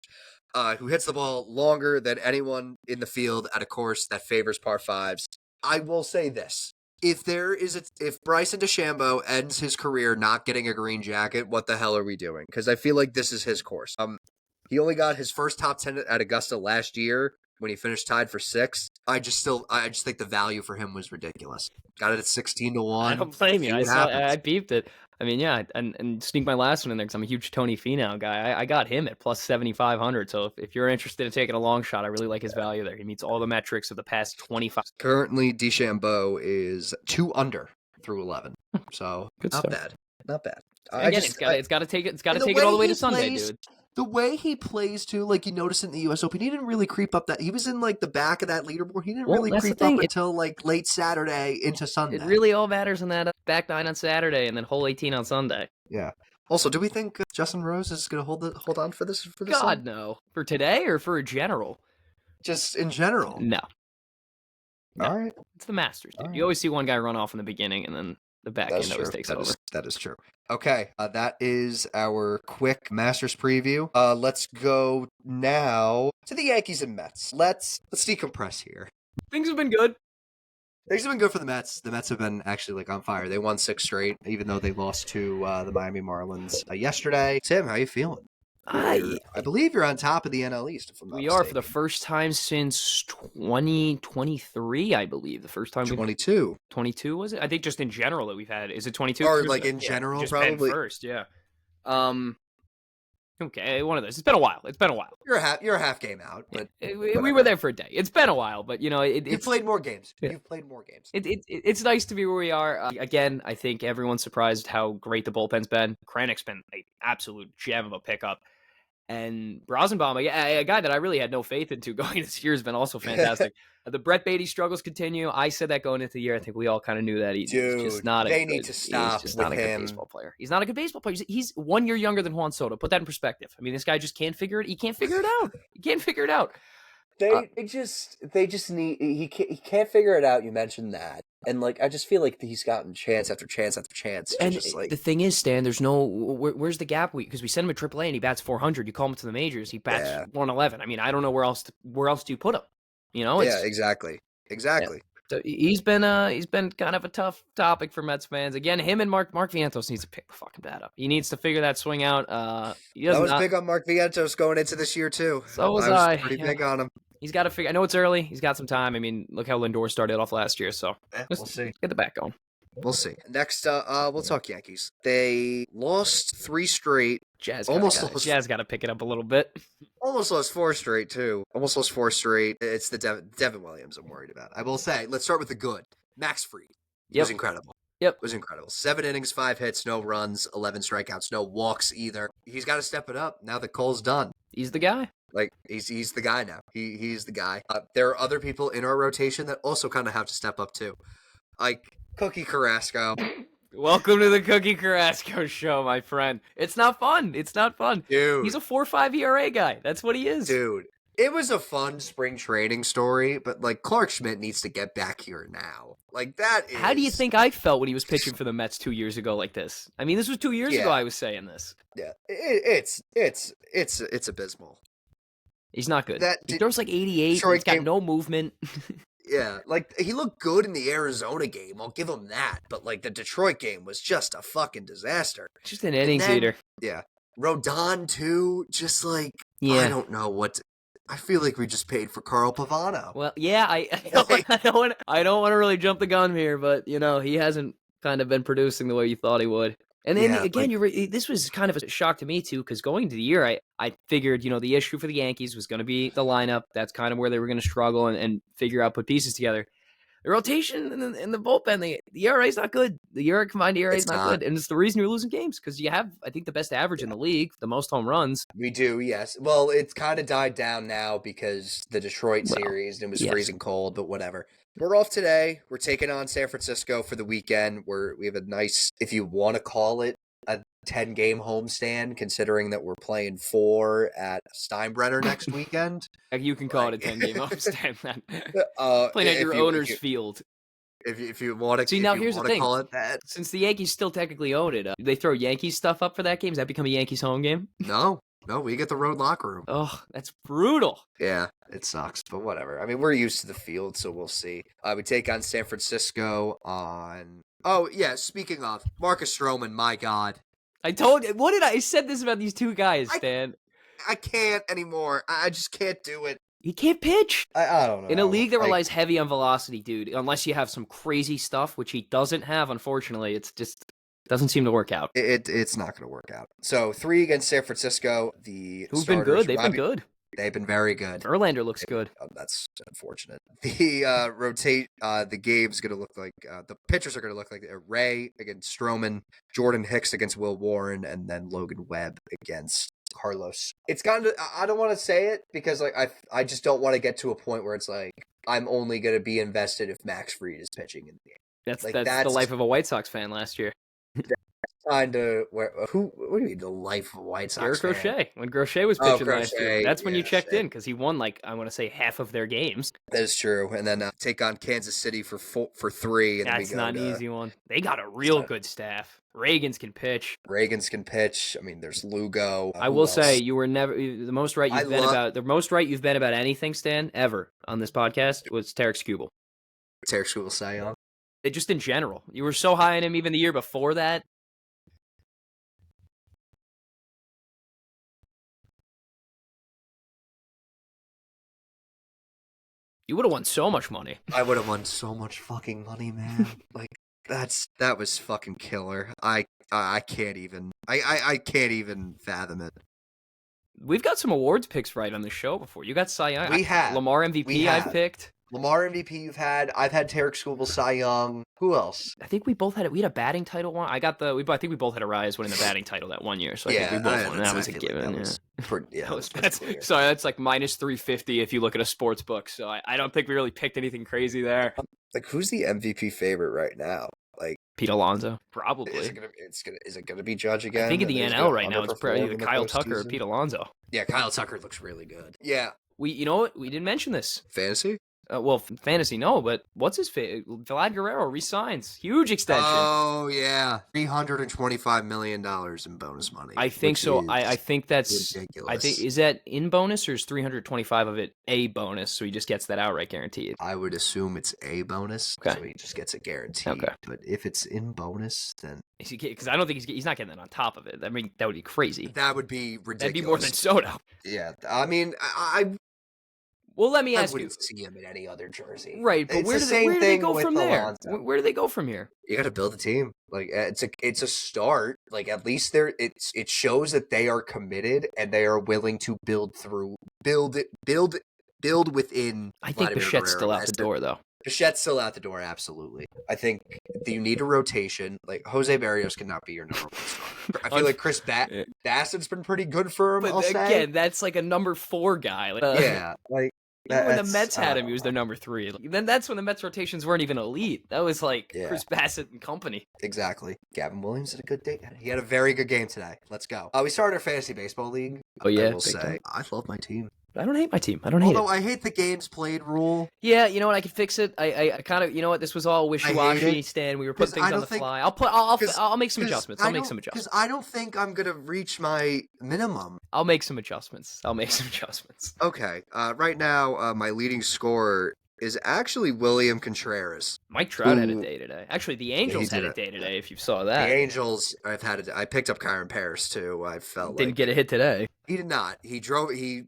who hits the ball longer than anyone in the field at a course that favors par fives. I will say this. If Bryson DeChambeau ends his career not getting a green jacket, what the hell are we doing? Because I feel like this is his course. He only got his first top 10 at Augusta last year when he finished tied for 6th. I just think the value for him was ridiculous. Got it at 16-1. I don't blame you. I beeped it. I mean, yeah, and sneak my last one in there because I'm a huge Tony Finau guy. I got him at plus 7,500. So if you're interested in taking a long shot, I really like his value there. He meets all the metrics of the past 25. Currently, DeChambeau is 2 under through 11. So not bad. Again, it's got to take it all the way to Sunday, dude. The way he plays too, like you noticed in the U.S. Open, he didn't really creep up that. He was in like the back of that leaderboard. He didn't really creep up until like late Saturday into Sunday. It really all matters in that back 9 on Saturday and then hole 18 on Sunday. Yeah. Also, do we think Justin Rose is going to hold on for this? God, no. For today or for general? Just in general. No. All right. It's the Masters, dude. You always see one guy run off in the beginning and then the back end always takes over. That is true. Okay, that is our quick Masters preview. Let's go now to the Yankees and Mets. Let's decompress here. Things have been good. Things have been good for the Mets. The Mets have been actually on fire. They won 6 straight, even though they lost to the Miami Marlins yesterday. Tim, how you feeling? I believe you're on top of the NL East. If I'm not mistaken. Are for the first time since 2023, I believe. The first time 22. 22 was it? I think just in general that we've had. Is it 22? Or like in general, just probably. First, yeah. Okay, one of those. It's been a while. You're a half game out, but we were there for a day. It's been a while, but you've played more games. Yeah. You've played more games. It's nice to be where we are. Again, I think everyone's surprised how great the bullpen's been. Kranich's been an absolute gem of a pickup. And Rosenbaum, a guy that I really had no faith into going this year, has been also fantastic. The Brett Beatty struggles continue. I said that going into the year. I think we all kind of knew that. He's just not need to stop he's just not a good baseball player. He's not a good baseball player. He's 1 year younger than Juan Soto. Put that in perspective. I mean, this guy just can't figure it. He can't figure it out. He can't figure it out. They just need. He can't figure it out. You mentioned that, and I just feel like he's gotten chance after chance after chance. And the thing is, Stan, there's no where's the gap? Because we send him to AAA and he bats 400. You call him to the majors, he bats 111. I mean, I don't know where else do you put him? Exactly. Yeah. So he's been kind of a tough topic for Mets fans. Again, him and Mark Vientos needs to pick the fucking bat up. He needs to figure that swing out. I was big on Mark Vientos going into this year too. So was I. Pretty big on him. He's got to figure. I know it's early. He's got some time. I mean, look how Lindor started off last year. So we'll see. Get the bat going. We'll see. Next, we'll talk Yankees. They lost 3 straight. Jazz got to pick it up a little bit. Almost lost 4 straight too. It's the Devin Williams I'm worried about. I will say, let's start with the good. Max Fried was incredible. Yep. Was incredible. 7 innings, 5 hits, no runs, 11 strikeouts, no walks either. He's got to step it up now that Cole's done. He's the guy. He's the guy now. He's the guy. There are other people in our rotation that also kind of have to step up too. Like Cookie Carrasco. Welcome to the Cookie Carrasco show, my friend. It's not fun. It's not fun. Dude. He's a 4.5 ERA guy. That's what he is. Dude. It was a fun spring training story, but like Clark Schmidt needs to get back here now. Like that is. How do you think I felt when he was pitching for the Mets 2 years ago like this? I mean, this was 2 years ago I was saying this. Yeah. It's abysmal. He's not good. He throws like 88. He's got no movement. Yeah, like he looked good in the Arizona game. I'll give him that. But like the Detroit game was just a fucking disaster. Just an innings eater. Yeah. Rodon too, just like I don't know what I feel like we just paid for Carl Pavano. Well, yeah, I don't want to really jump the gun here, but you know, he hasn't kind of been producing the way you thought he would. And then again, this was kind of a shock to me too, because going into the year, I figured, you know, the issue for the Yankees was going to be the lineup. That's kind of where they were going to struggle and figure out, put pieces together. The rotation and the bullpen, the ERA is not good. The combined ERA is not good, and it's the reason you're losing games because you have, I think, the best average in the league, the most home runs. We do, yes. Well, it's kind of died down now because the Detroit series and it was freezing cold, but whatever. We're off today. We're taking on San Francisco for the weekend. We have a nice, if you want to call it, a 10-game homestand, considering that we're playing 4 at Steinbrenner next weekend. You can call it a 10-game homestand, man. Playing at your owner's field. If you want to, see, now here's the thing. Call it that. Since the Yankees still technically own it, they throw Yankees stuff up for that game. Does that become a Yankees home game? No, we get the road locker room. Oh, that's brutal. Yeah, it sucks, but whatever. I mean, we're used to the field, so we'll see. We take on San Francisco on. Oh yeah, speaking of Marcus Stroman, my God. I told you. What did I said this about these two guys, Stan? I can't anymore. I just can't do it. He can't pitch. I don't know. In a league that relies heavy on velocity, dude, unless you have some crazy stuff, which he doesn't have, unfortunately, it's just doesn't seem to work out. It's not going to work out. So 3 against San Francisco. Who's been good? They've been good. They've been very good. Verlander looks good. That's unfortunate. The game's going to look like the pitchers are going to look like Ray against Stroman, Jordan Hicks against Will Warren, and then Logan Webb against Carlos. It's kind of, I don't want to say it because like I just don't want to get to a point where it's like I'm only going to be invested if Max Fried is pitching in the game. That's the life of a White Sox fan last year. Kind of what do you mean the life of a White Sox fan? Crochet. When Crochet was pitching last year, that's when you checked in because he won like I want to say half of their games. That is true. And then take on Kansas City for 3. And that's not an easy one. They got a real good staff. Reagans can pitch. I mean, there's Lugo. I will say you were never the most right you've been about anything, Stan, ever on this podcast was Tarek Skubal. Tarek Skubal, Cy Young. Just in general, you were so high on him even the year before that. You would have won so much money. I would have won so much fucking money, man. Like that was fucking killer. I can't even I can't even fathom it. We've got some awards picks right on the show before. You got Cy Young. We have Lamar MVP. I've picked Lamar MVP. You've had. I've had Tarek Skubal, Cy Young. Who else? I think we both had it. We had a batting title one. I think we both had Arias winning the batting title that one year. So I think we both won. That was a given. Sorry, that's like minus 350 if you look at a sports book. So I don't think we really picked anything crazy there. Like who's the MVP favorite right now? Like Pete Alonso, probably. Is it gonna be Judge again? I think in the NL right now it's probably either Kyle Tucker or Pete Alonso. Yeah, Kyle Tucker looks really good. Yeah, you know what? We didn't mention this. Fantasy. Well, fantasy, no, but what's his Vlad Guerrero resigns. Huge extension. Oh, yeah. $325 million in bonus money. I think so. I think that's ridiculous. I think, is that in bonus or is 325 of it a bonus? So he just gets that outright guaranteed. I would assume it's a bonus. Okay. So he just gets it guaranteed. Okay. But if it's in bonus, then. Because I don't think he's not getting that on top of it. I mean, that would be crazy. That would be ridiculous. That'd be more than Soto. Yeah. I mean, Well, let me ask you. I wouldn't see him in any other jersey. Right, but where do they go from there? Where do they go from here? You got to build a team. Like it's a start. Like at least it shows that they are committed and they are willing to build within. I think Bichette's still out the door though. Bichette's still out the door, absolutely. I think you need a rotation. Like Jose Barrios cannot be your number one star. I feel like Chris Bassett has been pretty good for him. But again, that's like a number 4 guy. Yeah, like Even when the Mets had him, he was their number 3. Then that's when the Mets rotations weren't even elite. That was like Chris Bassett and company. Exactly. Gavin Williams had a good day. He had a very good game today. Let's go. We started our fantasy baseball league. Oh yeah, I will say I love my team. I don't hate my team. I don't hate it. Although I hate the games played rule. Yeah, you know what? I can fix it. I kind of, you know what? This was all wishy-washy, Stan. We were putting things on the fly. I'll make some adjustments. Because I don't think I'm gonna reach my minimum. I'll make some adjustments. Okay. Right now, my leading scorer is actually William Contreras. Mike Trout had a day today. Actually, the Angels had a day today. If you saw that, the Angels. I picked up Kyron Paris too. I felt didn't get a hit today. He did not. He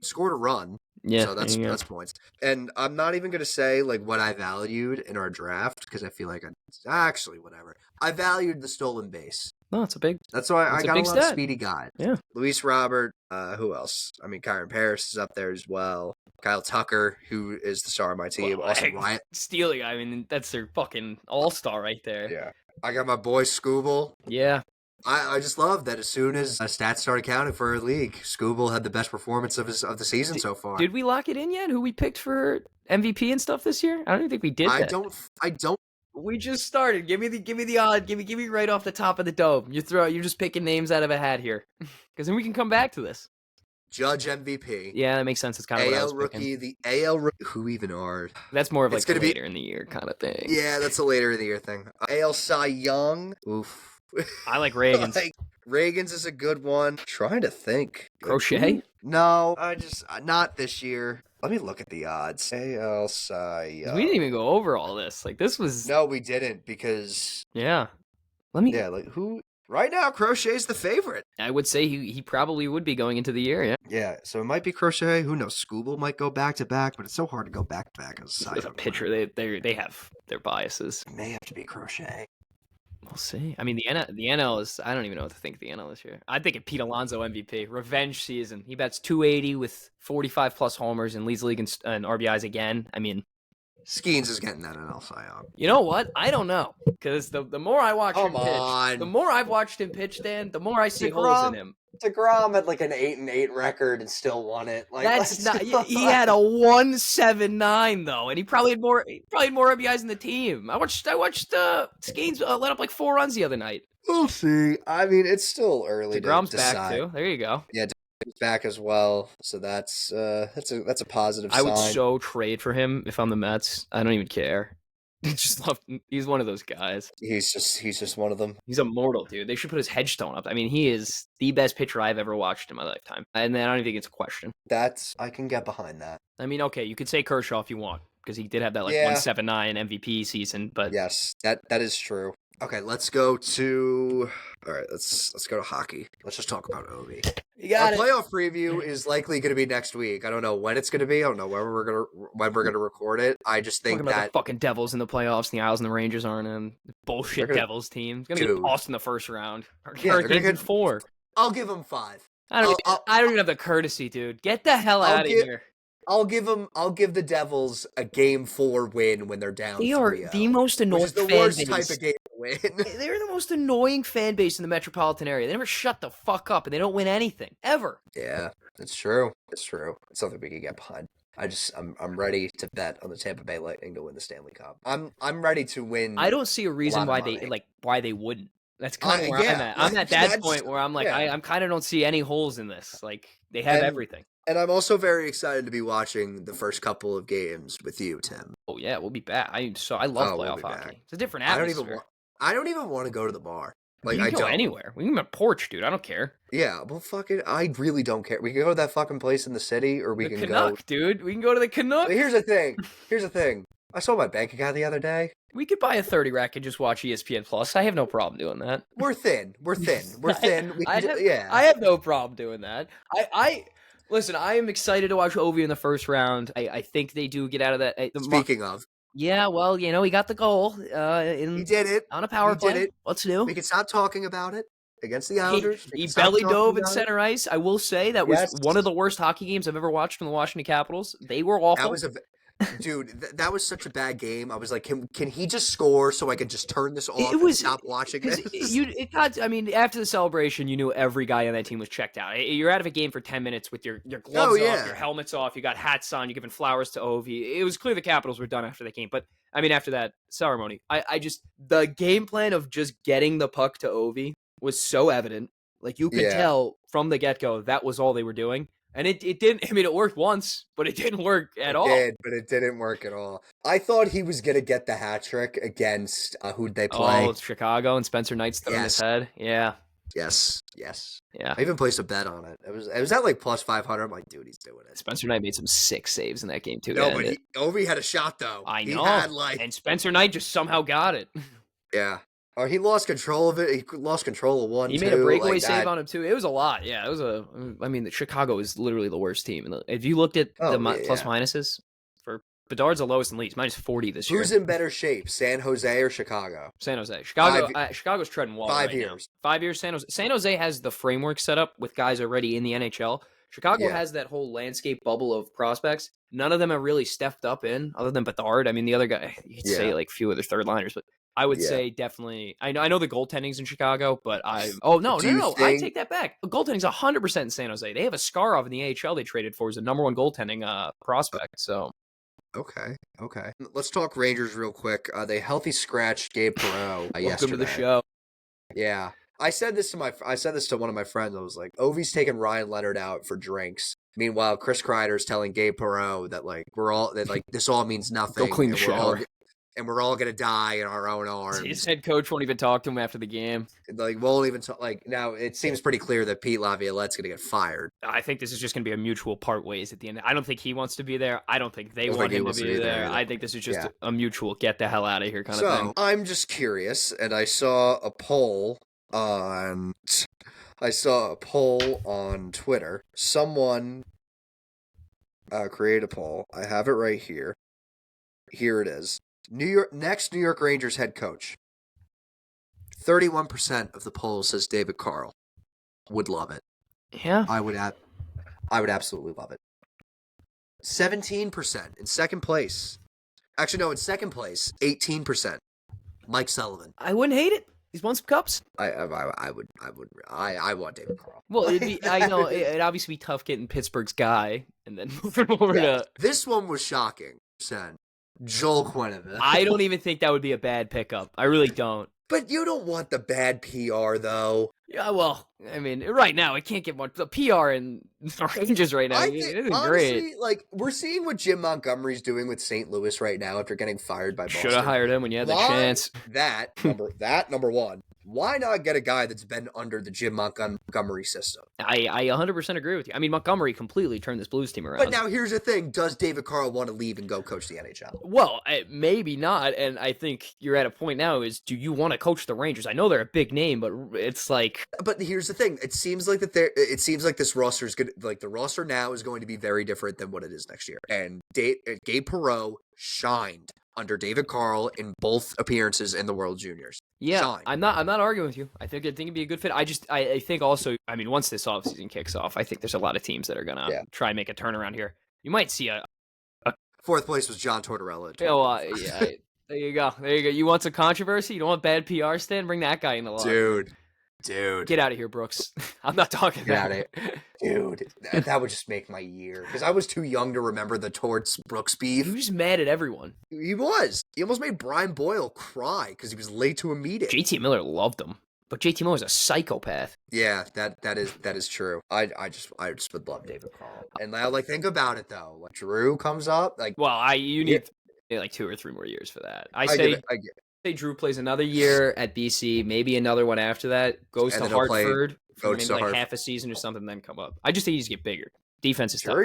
scored a run. Yeah, so that's points. And I'm not even gonna say like what I valued in our draft because I feel like actually whatever. I valued the stolen base. No, it's a big. That's why I got a lot of speedy guys. Yeah, Luis Robert. Who else? I mean, Kyron Paris is up there as well. Kyle Tucker, who is the star of my team. Well, Austin Wyatt. Stealing. I mean, that's their fucking all-star right there. Yeah. I got my boy Scooble. Yeah. I just love that as soon as stats started counting for our league, Scooble had the best performance of the season so far. Did we lock it in yet? Who we picked for MVP and stuff this year? I don't even think we did. I don't. We just started. Give me the odd. Give me right off the top of the dome. You're just picking names out of a hat here, because then we can come back to this. Judge MVP. Yeah, that makes sense. It's kind of AL what I was rookie. picking. The AL rookie. Who even are? That's more of like later in the year kind of thing. Yeah, that's a later in the year thing. AL Cy Young. Oof. I like Reagan's. Reagan's is a good one. Trying to think. Crochet? No, not this year. Let me look at the odds. AL Cy Young. We didn't even go over all this. Like this was. No, we didn't because. Yeah. Let me. Yeah, like who? Right now, Crochet's the favorite. I would say he probably would be going into the year, yeah. Yeah, so it might be Crochet. Who knows? Scooble might go back-to-back, but it's so hard to go back-to-back as a pitcher. They have their biases. It may have to be Crochet. We'll see. I mean, the NL is... I don't even know what to think of the NL this year. I think Pete Alonso MVP. Revenge season. He bats 280 with 45-plus homers and leads the league in RBIs again. I mean... Skeens is getting that NL Cy Young. You know what? I don't know. Because the more I watch him pitch... The more I've watched him pitch, Dan, the more I see holes in him. DeGrom had like an 8-8 record and still won it. Like that's not. He had a 1.79 though, and he probably had more RBIs in the team. I watched Skeens let up like 4 runs the other night. We'll see. I mean, it's still early. DeGrom's to decide. back too. There you go. Yeah, DeGrom's back as well. So that's a positive sign. I would so trade for him if I'm the Mets. I don't even care. He's one of those guys. He's just one of them. He's immortal, dude. They should put his headstone up. I mean, he is the best pitcher I've ever watched in my lifetime. And then I don't even think it's a question. I can get behind that. I mean, okay, you could say Kershaw if you want, because he did have that 1.79 MVP season, but yes, that is true. Okay, let's go to hockey. Let's just talk about Ovi. Our playoff preview is likely going to be next week. I don't know when it's going to be. I don't know when we're gonna record it. I just think that the fucking Devils in the playoffs, and the Isles and the Rangers aren't in. Bullshit Devils team. It's going to be lost in the first round. Hurricanes in 4. I'll give them 5. I don't even have the courtesy, dude. Get the hell out of here. I'll give the Devils a Game 4 win when they're down. They are the most annoying. Which is the worst type of game to win. They're the most annoying fan base in the metropolitan area. They never shut the fuck up, and they don't win anything ever. Yeah, it's true. It's something we can get behind. I'm ready to bet on the Tampa Bay Lightning to win the Stanley Cup. I'm ready to win. I don't see a reason why they wouldn't. That's kind of where I'm at. I'm at that point where I'm like, I'm kind of don't see any holes in this. Like they have everything. And I'm also very excited to be watching the first couple of games with you, Tim. Oh yeah, we'll be back. I love playoff hockey. It's a different atmosphere. I don't even want to go to the bar. Like I can go anywhere. We can go to a porch, dude. I don't care. Yeah, well, fucking, I really don't care. We can go to that fucking place in the city, or we can Canuck, dude. We can go to the Canuck. But here's the thing. I saw my bank account the other day. We could buy a 30 rack and just watch ESPN Plus. I have no problem doing that. We're thin. I have no problem doing that. Listen, I am excited to watch Ovi in the first round. I think they do get out of that. Speaking of. Yeah, well, he got the goal. He did it. On a power play. Did it. What's new? We can stop talking about it against the Islanders. He belly dove in center ice. I will say that was one of the worst hockey games I've ever watched from the Washington Capitals. They were awful. Dude, that was such a bad game. I was like, can he just score so I can just turn this off and stop watching this? It got. I mean, after the celebration, you knew every guy on that team was checked out. You're out of a game for 10 minutes with your gloves off, your helmets off, you got hats on, you're giving flowers to Ovi. It was clear the Capitals were done after the game. But I mean, after that ceremony, I just the game plan of just getting the puck to Ovi was so evident. Like you could tell from the get go that was all they were doing. And it didn't. I mean, it worked once, but it didn't work at all. It did, but it didn't work at all. I thought he was gonna get the hat trick against who'd they play? Oh, Chicago and Spencer Knight's throwing his head. Yeah. Yes. Yeah. I even placed a bet on it. It was at like plus 500. I'm like, dude, he's doing it. Spencer Knight made some sick saves in that game too. No, but Ovi had a shot though. I know. He had and Spencer Knight just somehow got it. Yeah. Or he lost control of it. He lost control of one. He made a breakaway save on him too. It was a lot. Yeah, it was a. I mean, Chicago is literally the worst team. If you looked at the plus minuses for Bedard's the lowest and least, -40 this year. Who's in better shape, San Jose or Chicago? San Jose. Chicago's treading water. 5 years. Now. 5 years. San Jose has the framework set up with guys already in the NHL. Chicago has that whole landscape bubble of prospects. None of them have really stepped up in, other than Bedard. I mean, the other guy, you could say like a few other third liners, but I would say definitely. I know the goaltending's in Chicago, but no, I take that back. The goaltending's 100% in San Jose. They have a Skarov in the AHL they traded for as the number one goaltending prospect. So okay. Let's talk Rangers real quick. They healthy scratched Gabe Perreault yesterday. Welcome to the show. Yeah, I said this to one of my friends. I was like, Ovi's taking Ryan Leonard out for drinks. Meanwhile, Chris Kreider's telling Gabe Perreault that this all means nothing. Go clean the shower. And we're all gonna die in our own arms. His head coach won't even talk to him after the game. Like, won't even talk. Like, now it seems pretty clear that Pete Laviolette's gonna get fired. I think this is just gonna be a mutual part ways at the end. I don't think he wants to be there. I don't think they want him to be there. I think this is just a mutual get the hell out of here kind of thing. So I'm just curious, and I saw a poll on Twitter. Someone create a poll. I have it right here. Here it is. Next New York Rangers head coach. 31% of the poll says David Carl. Would love it. Yeah. I would absolutely love it. 17% in second place. Actually, no, in second place, 18%. Mike Sullivan. I wouldn't hate it. He's won some cups. I want David Carl. Well, I know it'd obviously be tough getting Pittsburgh's guy and then moving over to. This one was shocking. Joel Quenneville. I don't even think that would be a bad pickup. I really don't. But you don't want the bad PR, though. Yeah, well, I mean, right now, it can't get much. The PR in the Rangers right now, it isn't honestly, great. Like, we're seeing what Jim Montgomery's doing with St. Louis right now after getting fired by Boston. Should have hired him when you had the chance. Number one. Why not get a guy that's been under the Jim Montgomery system? I 100% agree with you. I mean, Montgomery completely turned this Blues team around. But now here's the thing. Does David Carl want to leave and go coach the NHL? Well, maybe not. And I think you're at a point now is, do you want to coach the Rangers? I know they're a big name, but it's like... But here's the thing. It seems like this roster is good. Like, the roster now is going to be very different than what it is next year. And Gabe Perreault shined under David Carl in both appearances in the World Juniors. Yeah, Shine. I'm not arguing with you. I think it'd be a good fit. I think also, I mean, once this offseason kicks off, I think there's a lot of teams that are gonna try and make a turnaround here. You might see a fourth place was John Tortorella. Yeah, there you go. You want some controversy? You don't want bad PR, Stan? Bring that guy in the line. Dude. Get out of here, Brooks. I'm not talking about it. Dude, that would just make my year. Because I was too young to remember the Torts Brooks beef. He was mad at everyone. He was. He almost made Brian Boyle cry because he was late to a meeting. JT Miller loved him. But JT Miller was a psychopath. Yeah, that is true. I just would love David Carl. And now, like, think about it though. Like, Drew comes up. Like, well, you need like 2 or 3 more years for that. I say Drew plays another year at BC, maybe another one after that, goes to Hartford for maybe like half a season or something, then come up. I just think he's get bigger. Defense is tough.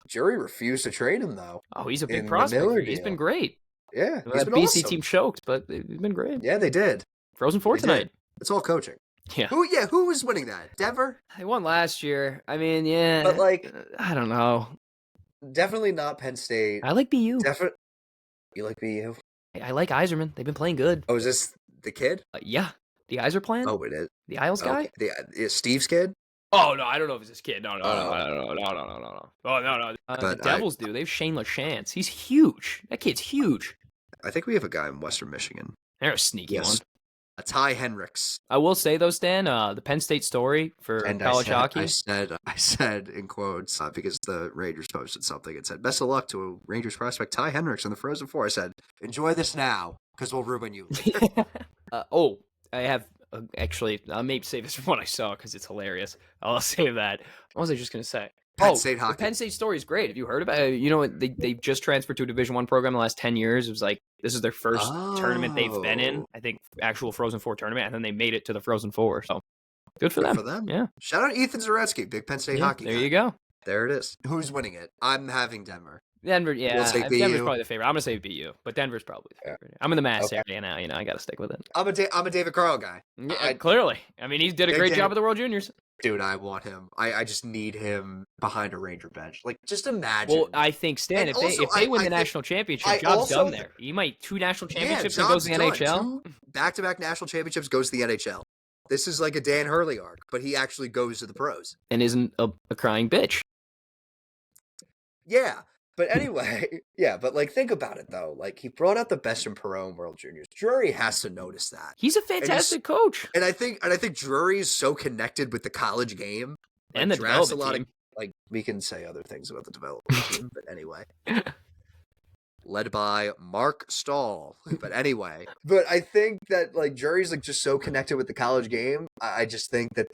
Jury refused to trade him though. Oh, he's a big prospect. He's been great. Yeah, that BC team choked, but they've been great. Yeah, they did. Frozen 4 tonight. It's all coaching. Yeah. Who was winning that? Denver? They won last year. I mean, But like, I don't know. Definitely not Penn State. I like BU. You like BU? I like Yzerman. They've been playing good. Oh, is this the kid? Yeah. The Yzer plan? Oh, it is. The Isles guy? Steve's kid? Oh no, I don't know if it's his kid. No. Oh no. The But Devils do. They have Shane LaChance. He's huge. That kid's huge. I think we have a guy in Western Michigan. They're a sneaky one. A Ty Henricks. I will say though, Stan, the Penn State story for college hockey. I said in quotes because the Rangers posted something. It said, "Best of luck to a Rangers prospect Ty Henricks in the Frozen Four." I said, "Enjoy this now, because we'll ruin you." I have actually. I may save this from what I saw because it's hilarious. I'll save that. What was I just gonna say? Penn State hockey. The Penn State story is great. Have you heard about it? You know, they just transferred to a Division I program in the last 10 years. It was like, this is their first tournament they've been in. I think actual Frozen Four tournament, and then they made it to the Frozen Four. So good for them. Yeah. Shout out Ethan Zaretsky, big Penn State hockey There guy. You go. There it is. Who's winning it? I'm having Denver. Denver, yeah. Denver's probably the favorite. I'm gonna say BU, but Denver's probably the favorite. I'm in the Mass area now. You know, I gotta stick with it. I'm a David Carl guy. Yeah, clearly. I mean, he did a great job at the World Juniors. Dude, I want him. I just need him behind a Ranger bench. Like, just imagine. Well, I think, Stan, if they win the national championship, job's done there. He might 2 national championships and goes to the NHL. Back-to-back national championships, goes to the NHL. This is like a Dan Hurley arc, but he actually goes to the pros. And isn't a crying bitch. Yeah. But anyway, but like, think about it though. Like, he brought out the best in Perot World Juniors. Drury has to notice that. He's a fantastic coach. And I think Drury is so connected with the college game. Like, and the development team. Like, we can say other things about the development team, but anyway. Led by Mark Stahl. But anyway. But I think that, like, Drury's, like, just so connected with the college game. I just think that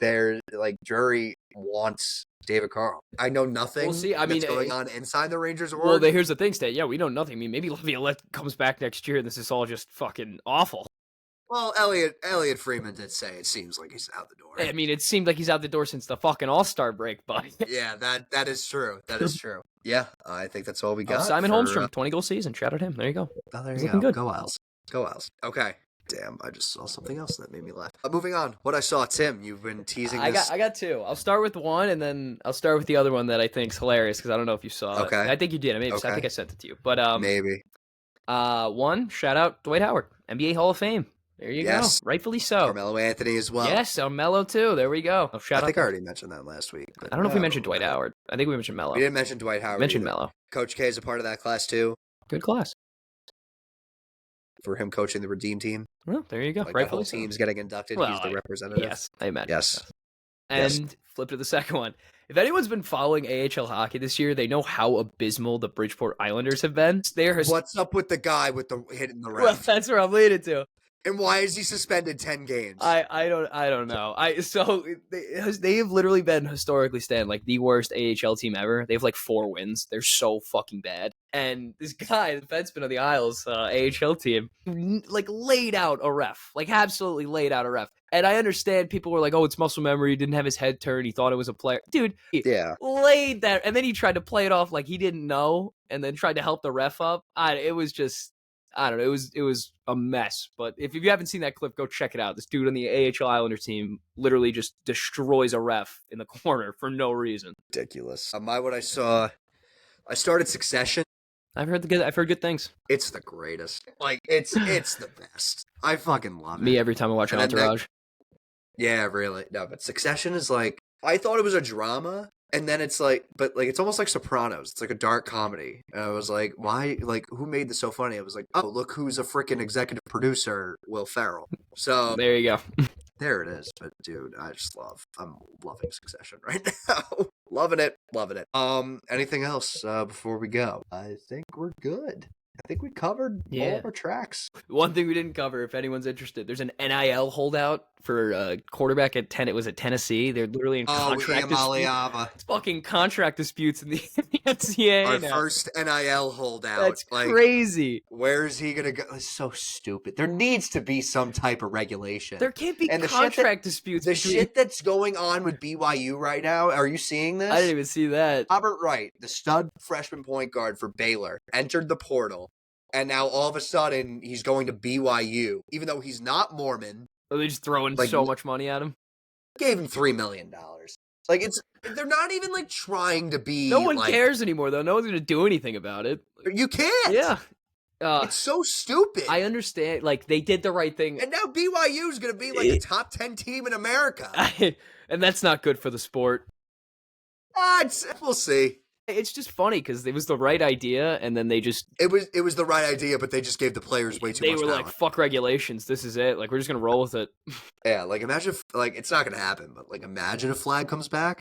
Drury wants David Carl. I know nothing that's going on inside the Rangers org. Well, here's the thing, Stan. Yeah, we know nothing. I mean, maybe Laviolette comes back next year and this is all just fucking awful. Well, Elliot Freeman did say it seems like he's out the door. I mean, it seemed like he's out the door since the fucking All-Star break, but... Yeah, that is true. That is true. Yeah, I think that's all we got. Simon Holmstrom, 20-goal season. Shout out him. There you go. Oh, there you go. Good. Go Isles. Okay. Damn, I just saw something else that made me laugh. Moving on. What I saw, Tim, you've been teasing this. I got 2. I'll start with one, and then I'll start with the other one that I think's hilarious, because I don't know if you saw it. I think you did. I think I sent it to you. But maybe. One, shout out Dwight Howard, NBA Hall of Fame. There you go. Rightfully so. Carmelo Anthony as well. Yes, Carmelo too. There we go. I think I already mentioned that last week. I don't know if we mentioned Dwight Howard. I think we mentioned Melo. We didn't mention Dwight Howard. Mentioned Melo. Coach K is a part of that class too. Good class. For him coaching the Redeem team. Well, there you go. Like, the whole team's getting inducted. He's the representative. Yes, I imagine. Yes. And flip to the second one. If anyone's been following AHL hockey this year, they know how abysmal the Bridgeport Islanders have been. What's up with the guy with the hit in the ref? Well, that's where I'm leading to. And why is he suspended 10 games? I don't know. They have literally been historically, Stan, like the worst AHL team ever. They have like 4 wins. They're so fucking bad. And this guy, the defenseman of the Isles AHL team, like laid out a ref, like absolutely laid out a ref. And I understand people were like, "Oh, it's muscle memory. He didn't have his head turned. He thought it was a player." Dude, laid that, and then he tried to play it off like he didn't know, and then tried to help the ref up. It was just. I don't know. It was a mess. But if you haven't seen that clip, go check it out. This dude on the AHL Islander team literally just destroys a ref in the corner for no reason. Ridiculous. What I saw, I started Succession. I've heard good things. It's the greatest. Like it's the best. I fucking love it. Me every time I watch Entourage. Yeah, really. No, but Succession is like, I thought it was a drama. And then it's like, but like, it's almost like Sopranos. It's like a dark comedy. And I was like, why? Like, who made this so funny? I was like, oh, look who's a freaking executive producer, Will Ferrell. So there you go. There it is. But dude, I'm loving Succession right now. Loving it. Anything else before we go? I think we're good. I think we covered all of our tracks. One thing we didn't cover, if anyone's interested, there's an NIL holdout for quarterback at Tennessee. They're literally in contract disputes. It's fucking contract disputes in the NCAA. Our first NIL holdout. That's crazy. Where is he gonna go? It's so stupid. There needs to be some type of regulation. There can't be contract disputes. The shit that's going on with BYU right now. Are you seeing this? I didn't even see that. Robert Wright, the stud freshman point guard for Baylor, entered the portal. And now all of a sudden he's going to BYU, even though he's not Mormon. Are they just throwing so much money at him? Gave him $3 million. Like they're not even like trying to be. No one cares anymore though. No one's gonna do anything about it. You can't. Yeah. It's so stupid. I understand. Like, they did the right thing. And now BYU is going to be like a top 10 team in America. And that's not good for the sport. We'll see. It's just funny because it was the right idea, and then they just... It was the right idea, but they just gave the players way too much power. They were like, fuck regulations, this is it. Like, we're just going to roll with it. Yeah, like, imagine if, like, it's not going to happen, but, like, imagine if flag comes back.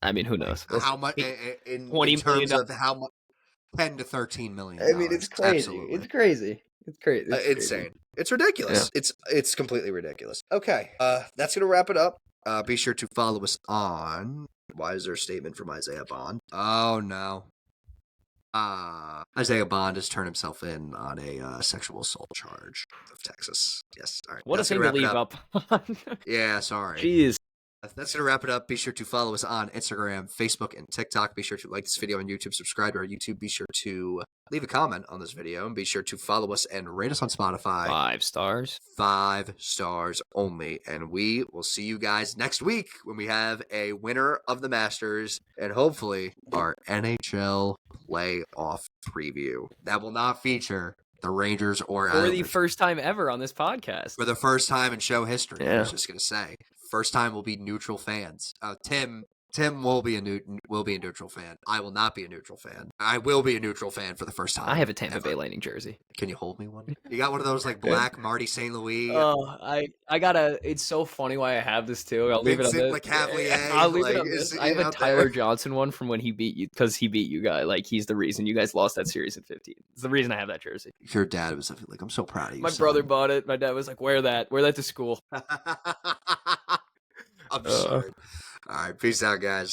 I mean, who knows? How much, in terms of how much, 10 to 13 million. I mean, it's crazy. Absolutely. It's crazy. It's crazy. It's insane. crazy. It's ridiculous. Yeah. It's completely ridiculous. Okay, that's going to wrap it up. Be sure to follow us on... Why is there a statement from Isaiah Bond? Oh, no. Isaiah Bond has turned himself in on a sexual assault charge of Texas. Yes. All right. What a thing to leave up on. Yeah, sorry. Jeez. That's going to wrap it up. Be sure to follow us on Instagram, Facebook, and TikTok. Be sure to like this video on YouTube, subscribe to our YouTube. Be sure to leave a comment on this video, and be sure to follow us and rate us on Spotify. 5 stars. 5 stars only. And we will see you guys next week when we have a winner of the Masters and hopefully our NHL playoff preview. That will not feature the Rangers or Islanders. For the first time ever on this podcast. For the first time in show history. Yeah. I was just going to say. First time will be neutral fans. Tim will be a neutral fan. I will not be a neutral fan. I will be a neutral fan for the first time. I have a Tampa Bay Lightning jersey. Can you hold me one? You got one of those like black Marty St. Louis? Oh, I gotta. It's so funny why I have this too. I'll leave it on this. I'll leave it on this. I have a Tyler Johnson one from when he beat you, because he beat you guys. Like, he's the reason you guys lost that series in 15. It's the reason I have that jersey. Your dad was like, I'm so proud of you. My brother bought it. My dad was like, wear that to school. I'm sorry. All right, peace out, guys.